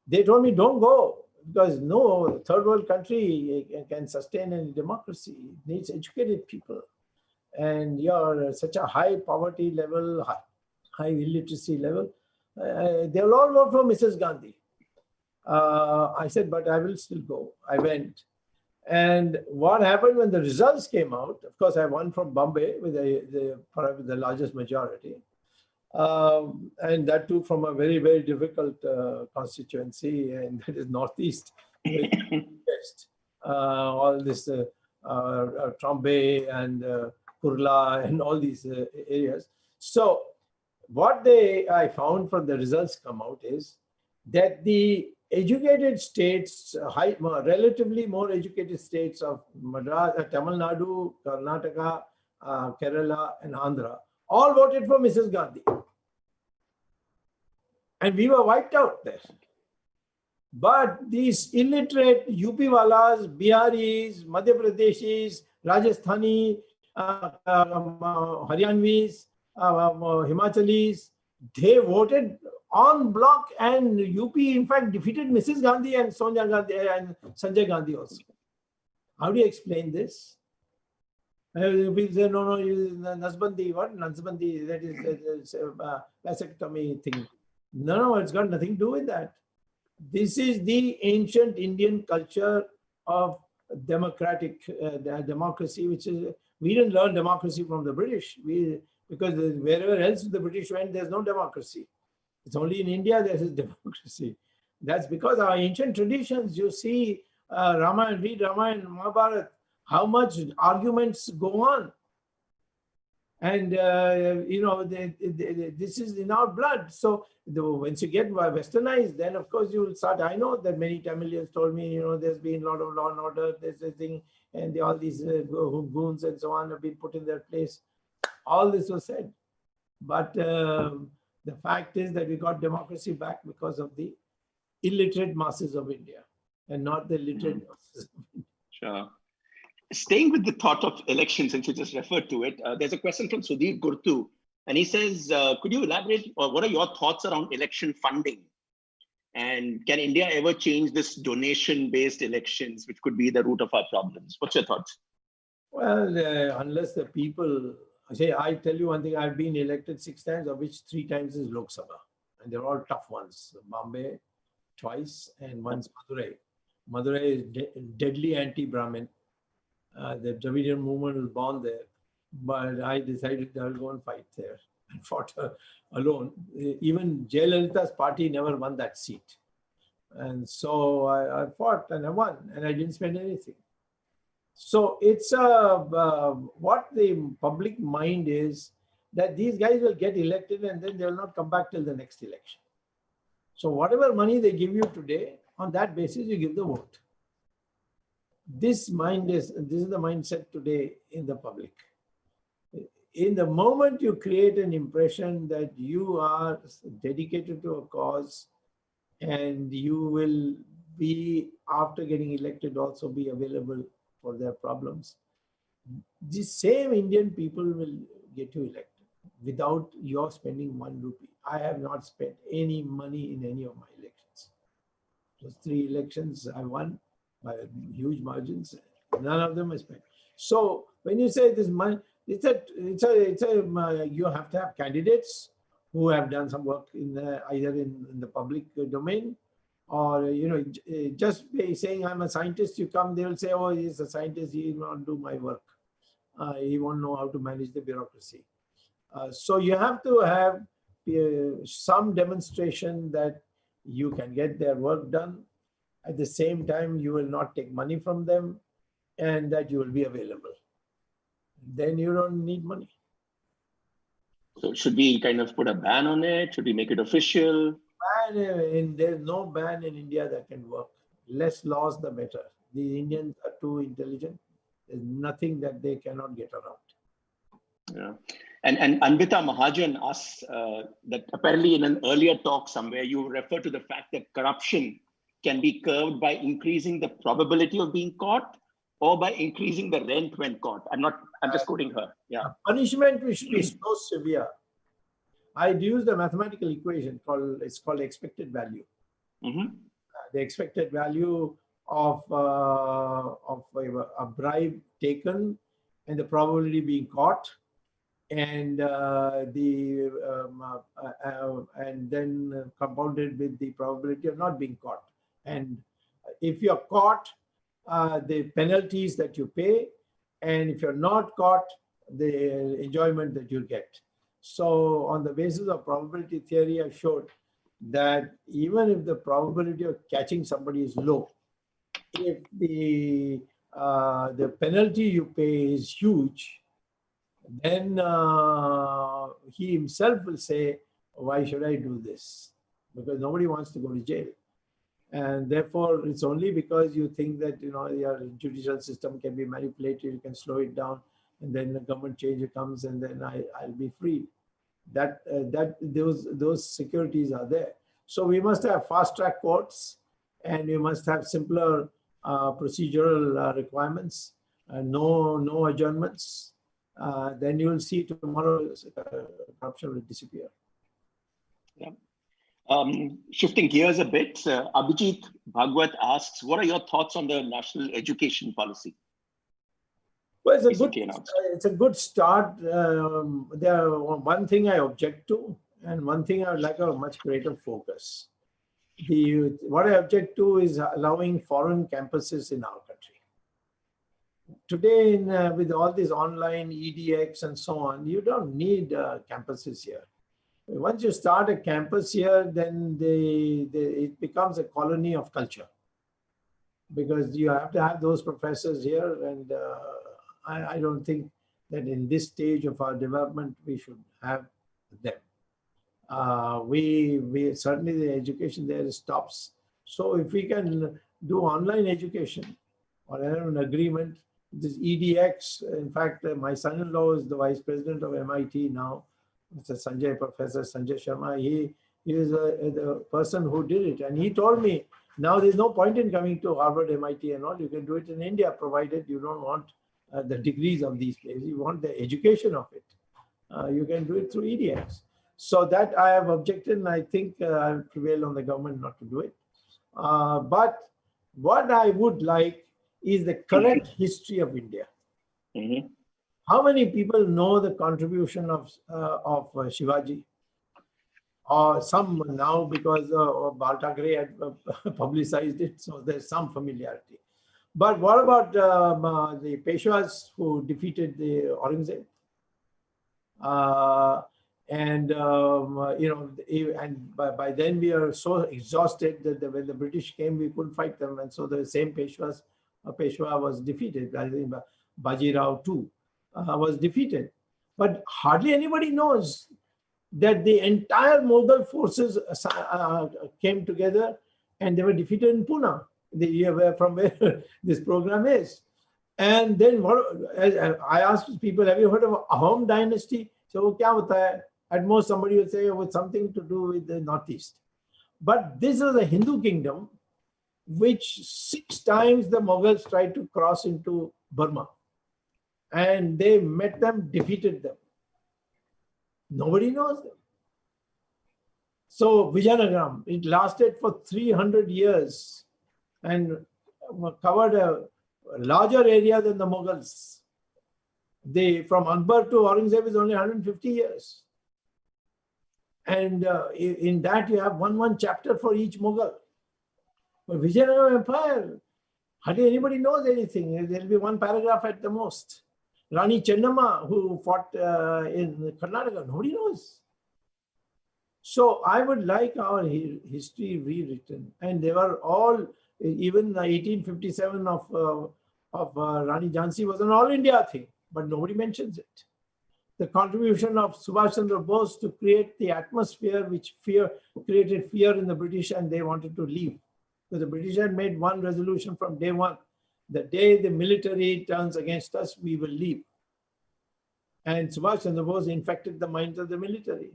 they told me, don't go, because no third world country can sustain any democracy. It needs educated people. And you're such a high poverty level, high illiteracy level. They will all vote for Mrs. Gandhi. I said, but I will still go. I went. And what happened when the results came out, of course, I won from Bombay with probably the largest majority. And that too from a very, very difficult constituency, and that is Northeast. All this Trombay and Kurla and all these areas. So what I found from the results come out is that the educated states, relatively more educated states of Madras, Tamil Nadu, Karnataka, Kerala, and Andhra, all voted for Mrs. Gandhi. And we were wiped out there. But these illiterate UP Walas, Biharis, Madhya Pradeshis, Rajasthani, Haryanvis, Himachalis, they voted en bloc, and UP in fact defeated Mrs. Gandhi and Sonia Gandhi and Sanjay Gandhi also. How do you explain this? People say, no, Nasbandi, what? Nasbandi, that is vasectomy thing. No, it's got nothing to do with that. This is the ancient Indian culture of democratic democracy, which is, we didn't learn democracy from the British. Because wherever else the British went, there's no democracy. It's only in India there is democracy. That's because our ancient traditions, you see, Ramayana, read Ramayana, Mahabharata, how much arguments go on. And, this is in our blood. So once you get westernized, then of course you will start. I know that many Tamilians told me, there's been a lot of law and order, there's a thing, and all these goons and so on have been put in their place. All this was said. But the fact is that we got democracy back because of the illiterate masses of India and not the literate masses of India. Sure. Staying with the thought of elections, since you just referred to it, there's a question from Sudhir Gurtu, and he says, could you elaborate, or what are your thoughts around election funding? And can India ever change this donation-based elections, which could be the root of our problems? What's your thoughts? Well, unless the people, I tell you one thing, I've been elected 6 times, of which 3 times is Lok Sabha. And they're all tough ones. Bombay twice, and once Madurai. Madurai is deadly anti-Brahmin. The Dravidian movement was born there, but I decided I will go and fight there and fought alone. Even Jayalalitha's party never won that seat. And so I fought and I won, and I didn't spend anything. So it's what the public mind is, that these guys will get elected and then they will not come back till the next election. So whatever money they give you today, on that basis you give the vote. This is the mindset today in the public. In the moment you create an impression that you are dedicated to a cause and you will be, after getting elected, also be available for their problems, the same Indian people will get you elected without your spending 1 rupee. I have not spent any money in any of my elections. Those 3 elections I won by huge margins. None of them I spent. So when you say this money, you have to have candidates who have done some work in either in the public domain, or just by saying I'm a scientist, you come, they will say, oh, he's a scientist, he will not do my work. He won't know how to manage the bureaucracy. So you have to have some demonstration that you can get their work done. At the same time, you will not take money from them, and that you will be available. Then you don't need money. So should we kind of put a ban on it? Should we make it official? There's no ban in India that can work. Less laws, the better. The Indians are too intelligent. There's nothing that they cannot get around. Yeah. And Anvita Mahajan asks that apparently in an earlier talk somewhere, you refer to the fact that corruption can be curbed by increasing the probability of being caught or by increasing the rent when caught. I'm just quoting her. Yeah. Punishment should be so severe. I used a mathematical equation called expected value. Mm-hmm. The expected value of a bribe taken and the probability being caught, and and then compounded with the probability of not being caught. And if you're caught, the penalties that you pay, and if you're not caught, the enjoyment that you get. So on the basis of probability theory, I showed that even if the probability of catching somebody is low, if the penalty you pay is huge, then he himself will say, why should I do this? Because nobody wants to go to jail. And therefore, it's only because you think that your judicial system can be manipulated, you can slow it down, and then the government change comes, and then I'll be free. Those securities are there. So we must have fast-track courts, and we must have simpler procedural requirements, no adjournments. Then you will see tomorrow corruption will disappear. Yeah. Shifting gears a bit, Abhijit Bhagwat asks, what are your thoughts on the national education policy? Well, it's a good start. One thing I object to, And one thing I would like a much greater focus. What I object to is allowing foreign campuses in our country. Today, with all this online EDX and so on, you don't need campuses here. Once you start a campus here, then it becomes a colony of culture, because you have to have those professors here, and I don't think that in this stage of our development we should have them. We certainly, the education there stops. So if we can do online education or an agreement, this EDX, in fact, my son-in-law is the vice president of MIT now. It's Professor Sanjay Sharma. He is the person who did it. And he told me, now there's no point in coming to Harvard, MIT and all. You can do it in India, provided you don't want the degrees of these places. You want the education of it. You can do it through EDX. So that I have objected, and I think I'll prevail on the government not to do it. But what I would like is the correct history of India. Mm-hmm. How many people know the contribution of Shivaji? Or some now, because Bal Thackeray had publicized it, so there's some familiarity. But what about the Peshwas who defeated the Aurangzeb? And by then we are so exhausted that when the British came, we couldn't fight them, and so the same Peshwa was defeated. I think Baji Rao too was defeated, but hardly anybody knows that the entire Mughal forces came together and they were defeated in Pune, from where this program is. And then I asked people, have you heard of Ahom dynasty? So at most somebody will say it was something to do with the Northeast. But this is a Hindu kingdom which 6 times the Mughals tried to cross into Burma. And they met them, defeated them. Nobody knows them. So Vijayanagaram, it lasted for 300 years and covered a larger area than the Mughals. From Akbar to Aurangzeb is only 150 years. And in that you have one chapter for each Mughal. But Vijayanagara Empire, hardly anybody knows anything. There will be one paragraph at the most. Rani Chennamma, who fought in Karnataka, nobody knows. So I would like our history rewritten. And they were all, even 1857 of Rani Jhansi was an all India thing, but nobody mentions it. The contribution of Subhash Chandra Bose to create the atmosphere which created fear in the British, and they wanted to leave. Because the British had made one resolution from day one. The day the military turns against us, we will leave. And Subhash Chandra Bose infected the minds of the military.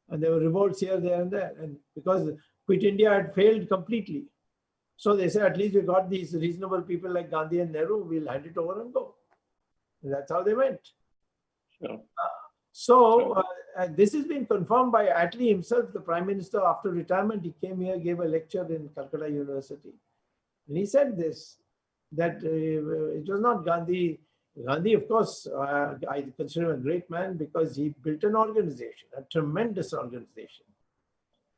And there were revolts here, there, and there. And because Quit India had failed completely. So they said, at least we got these reasonable people like Gandhi and Nehru, we'll hand it over and go. And that's how they went. Sure. This has been confirmed by Attlee himself, the Prime Minister. After retirement, he came here, gave a lecture in Calcutta University. And he said this, that it was not Gandhi. Gandhi, of course, I consider him a great man because he built an organization, a tremendous organization.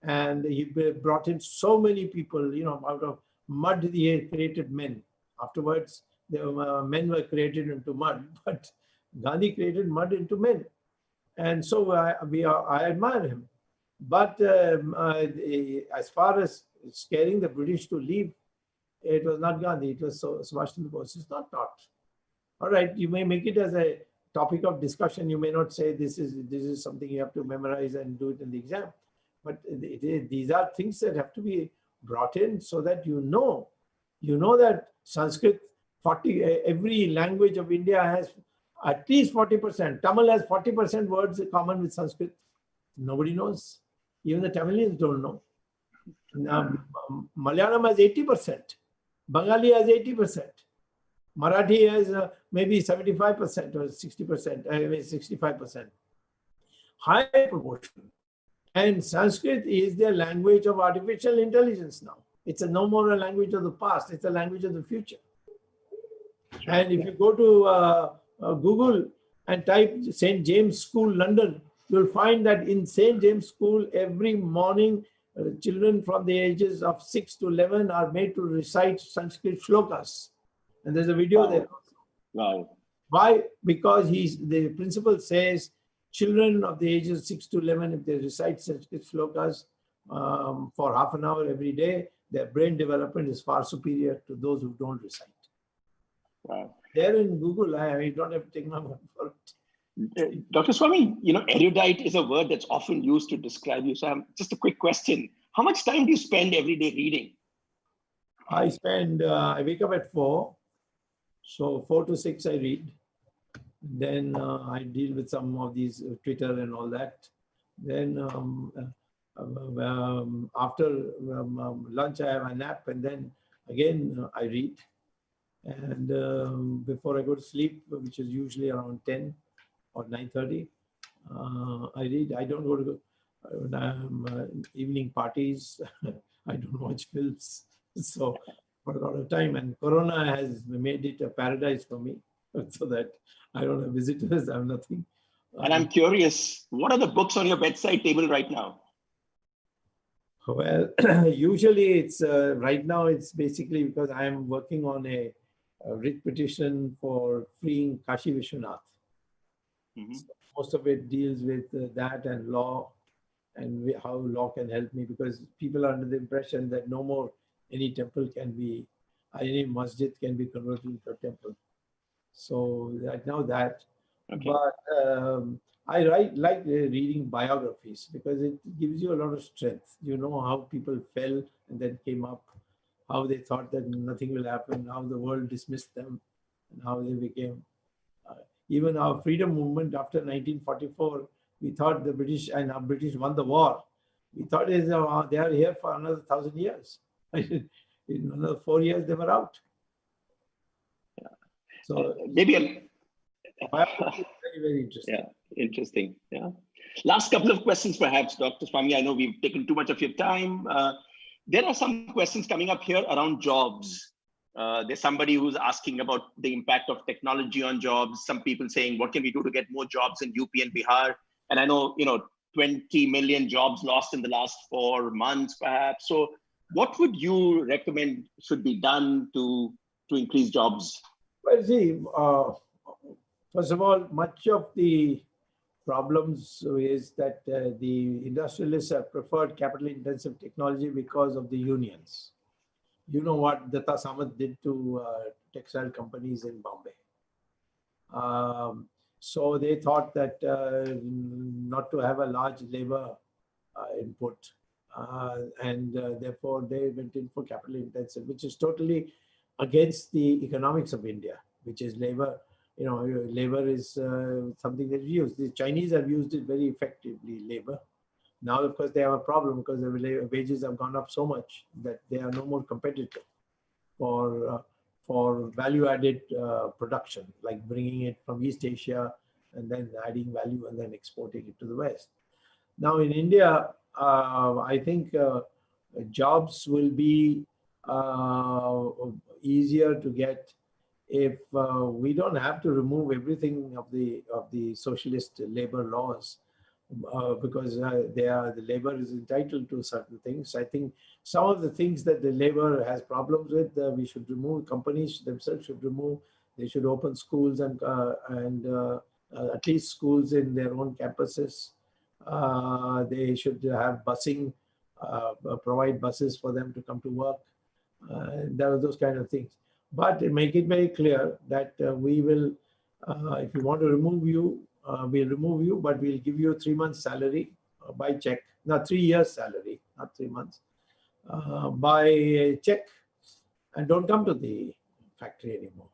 And he brought in so many people, out of mud he created men. Afterwards, men were created into mud, but Gandhi created mud into men. And so I admire him. But as far as scaring the British to leave, it was not Gandhi, it was Subhash Chandra Bose. It's not taught. All right, you may make it as a topic of discussion. You may not say this is something you have to memorize and do it in the exam. But these are things that have to be brought in so that you know that Sanskrit, every language of India has at least 40%. Tamil has 40% words common with Sanskrit. Nobody knows. Even the Tamilians don't know. Malayalam has 80%. Bengali has 80%. Marathi has maybe 75% or 60%, 65%. High proportion. And Sanskrit is the language of artificial intelligence now. It's no more a language of the past, it's a language of the future. And if you go to Google and type St. James School, London, you'll find that in St. James School, every morning, children from the ages of 6 to 11 are made to recite Sanskrit shlokas. And there's a video there. Wow. Why? Because the principal says children of the ages 6 to 11, if they recite Sanskrit shlokas for half an hour every day, their brain development is far superior to those who don't recite. Wow. There in Google, I don't have to take my word for it. Dr. Swamy, erudite is a word that's often used to describe you. So just a quick question. How much time do you spend every day reading? I wake up at 4. So 4 to 6 I read. Then I deal with some of these Twitter and all that. Then after lunch I have a nap, and then again I read. And before I go to sleep, which is usually around 10 or 9:30, I read. I don't go to evening parties. I don't watch films. So for a lot of time, and Corona has made it a paradise for me, so that I don't have visitors, I have nothing. And I'm curious, what are the books on your bedside table right now? Well, usually it's right now it's basically because I am working on a writ petition for freeing Kashi Vishwanath. Mm-hmm. So most of it deals with that and law, and how law can help me, because people are under the impression that no more any temple can be, any masjid can be converted into a temple. So right now that, Okay. but I like reading biographies because it gives you a lot of strength. You know how people fell and then came up, how they thought that nothing will happen, how the world dismissed them, and how they became. Even our freedom movement after 1944, we thought the British won the war. We thought they are here for another 1,000 years. In another 4 years, they were out. Yeah. So maybe very, very interesting. Yeah, interesting. Yeah. Last couple of questions, perhaps, Dr. Swamy. I know we've taken too much of your time. There are some questions coming up here around jobs. There's somebody who's asking about the impact of technology on jobs. Some people saying, what can we do to get more jobs in UP and Bihar? And I know, 20 million jobs lost in the last 4 months, perhaps. So what would you recommend should be done to increase jobs? Well, see, first of all, much of the problems is that the industrialists have preferred capital-intensive technology because of the unions. You know what Datta Samant did to textile companies in Bombay. So they thought that not to have a large labor input, and therefore they went in for capital-intensive, which is totally against the economics of India, which is labor. Labor is something that we use. The Chinese have used it very effectively, labor. Now, of course, they have a problem because the wages have gone up so much that they are no more competitive for value-added production, like bringing it from East Asia and then adding value and then exporting it to the West. Now, in India, I think jobs will be easier to get if we don't have to remove everything of the socialist labor laws, because the labor is entitled to certain things. I think some of the things that the labor has problems with, we should remove. Companies themselves should remove. They should open schools and at least schools in their own campuses. They should have busing, provide buses for them to come to work. There are those kind of things. But make it very clear that we will, if we want to remove you, we'll remove you, but we'll give you 3 months' salary by check. Not 3 years' salary, not 3 months, by check, and don't come to the factory anymore.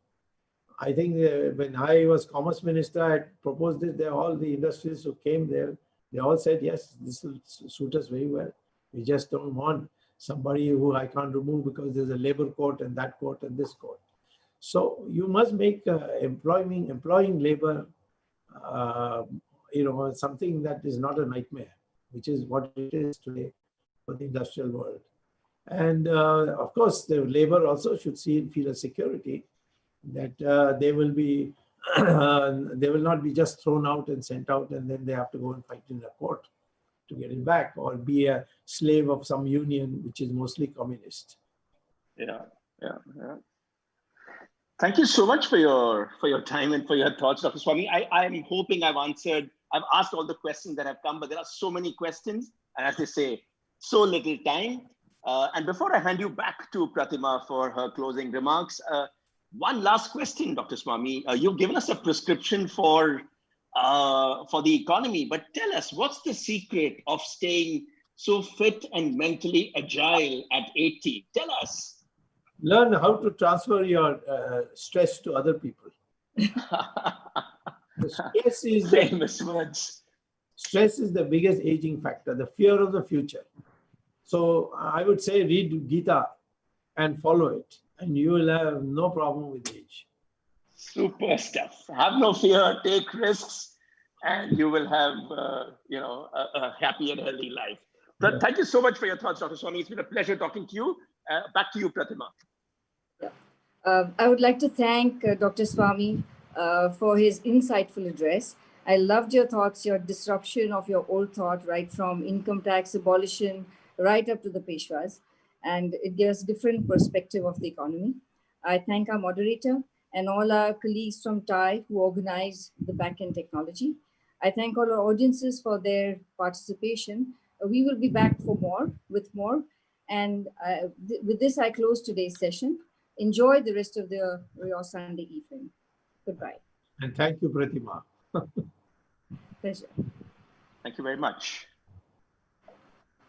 I think when I was Commerce Minister, I proposed this. All the industries who came there, they all said, yes, this will suit us very well. We just don't want somebody who I can't remove because there's a labor court and that court and this court. So you must make employing labor, something that is not a nightmare, which is what it is today for the industrial world. And of course, the labor also should feel a security that they will be they will not be just thrown out and sent out, and then they have to go and fight in the court to get it back, or be a slave of some union which is mostly communist. Yeah. Thank you so much for your time and for your thoughts, Dr. Swamy. I'm hoping I've asked all the questions that have come, but there are so many questions, and as they say, so little time. And before I hand you back to Pratima for her closing remarks, one last question, Dr. Swamy. You've given us a prescription for the economy, but tell us, what's the secret of staying so fit and mentally agile at 80? Tell us. Learn how to transfer your stress to other people. The stress is famous words. Stress is the biggest aging factor, the fear of the future. So I would say read Gita and follow it, and you will have no problem with age. Super stuff. Have no fear, take risks, and you will have a happy and healthy life. But thank you so much for your thoughts, Dr. Swamy. It's been a pleasure talking to you. Back to you, Pratima. I would like to thank Dr. Swamy for his insightful address. I loved your thoughts, your disruption of your old thought, right from income tax abolition, right up to the Peshwas. And it gives different perspective of the economy. I thank our moderator and all our colleagues from TAI who organized the back-end technology. I thank all our audiences for their participation. We will be back with more. And with this, I close today's session. Enjoy the rest of your Sunday evening. Goodbye. And thank you, Pratima. Pleasure. Thank you very much.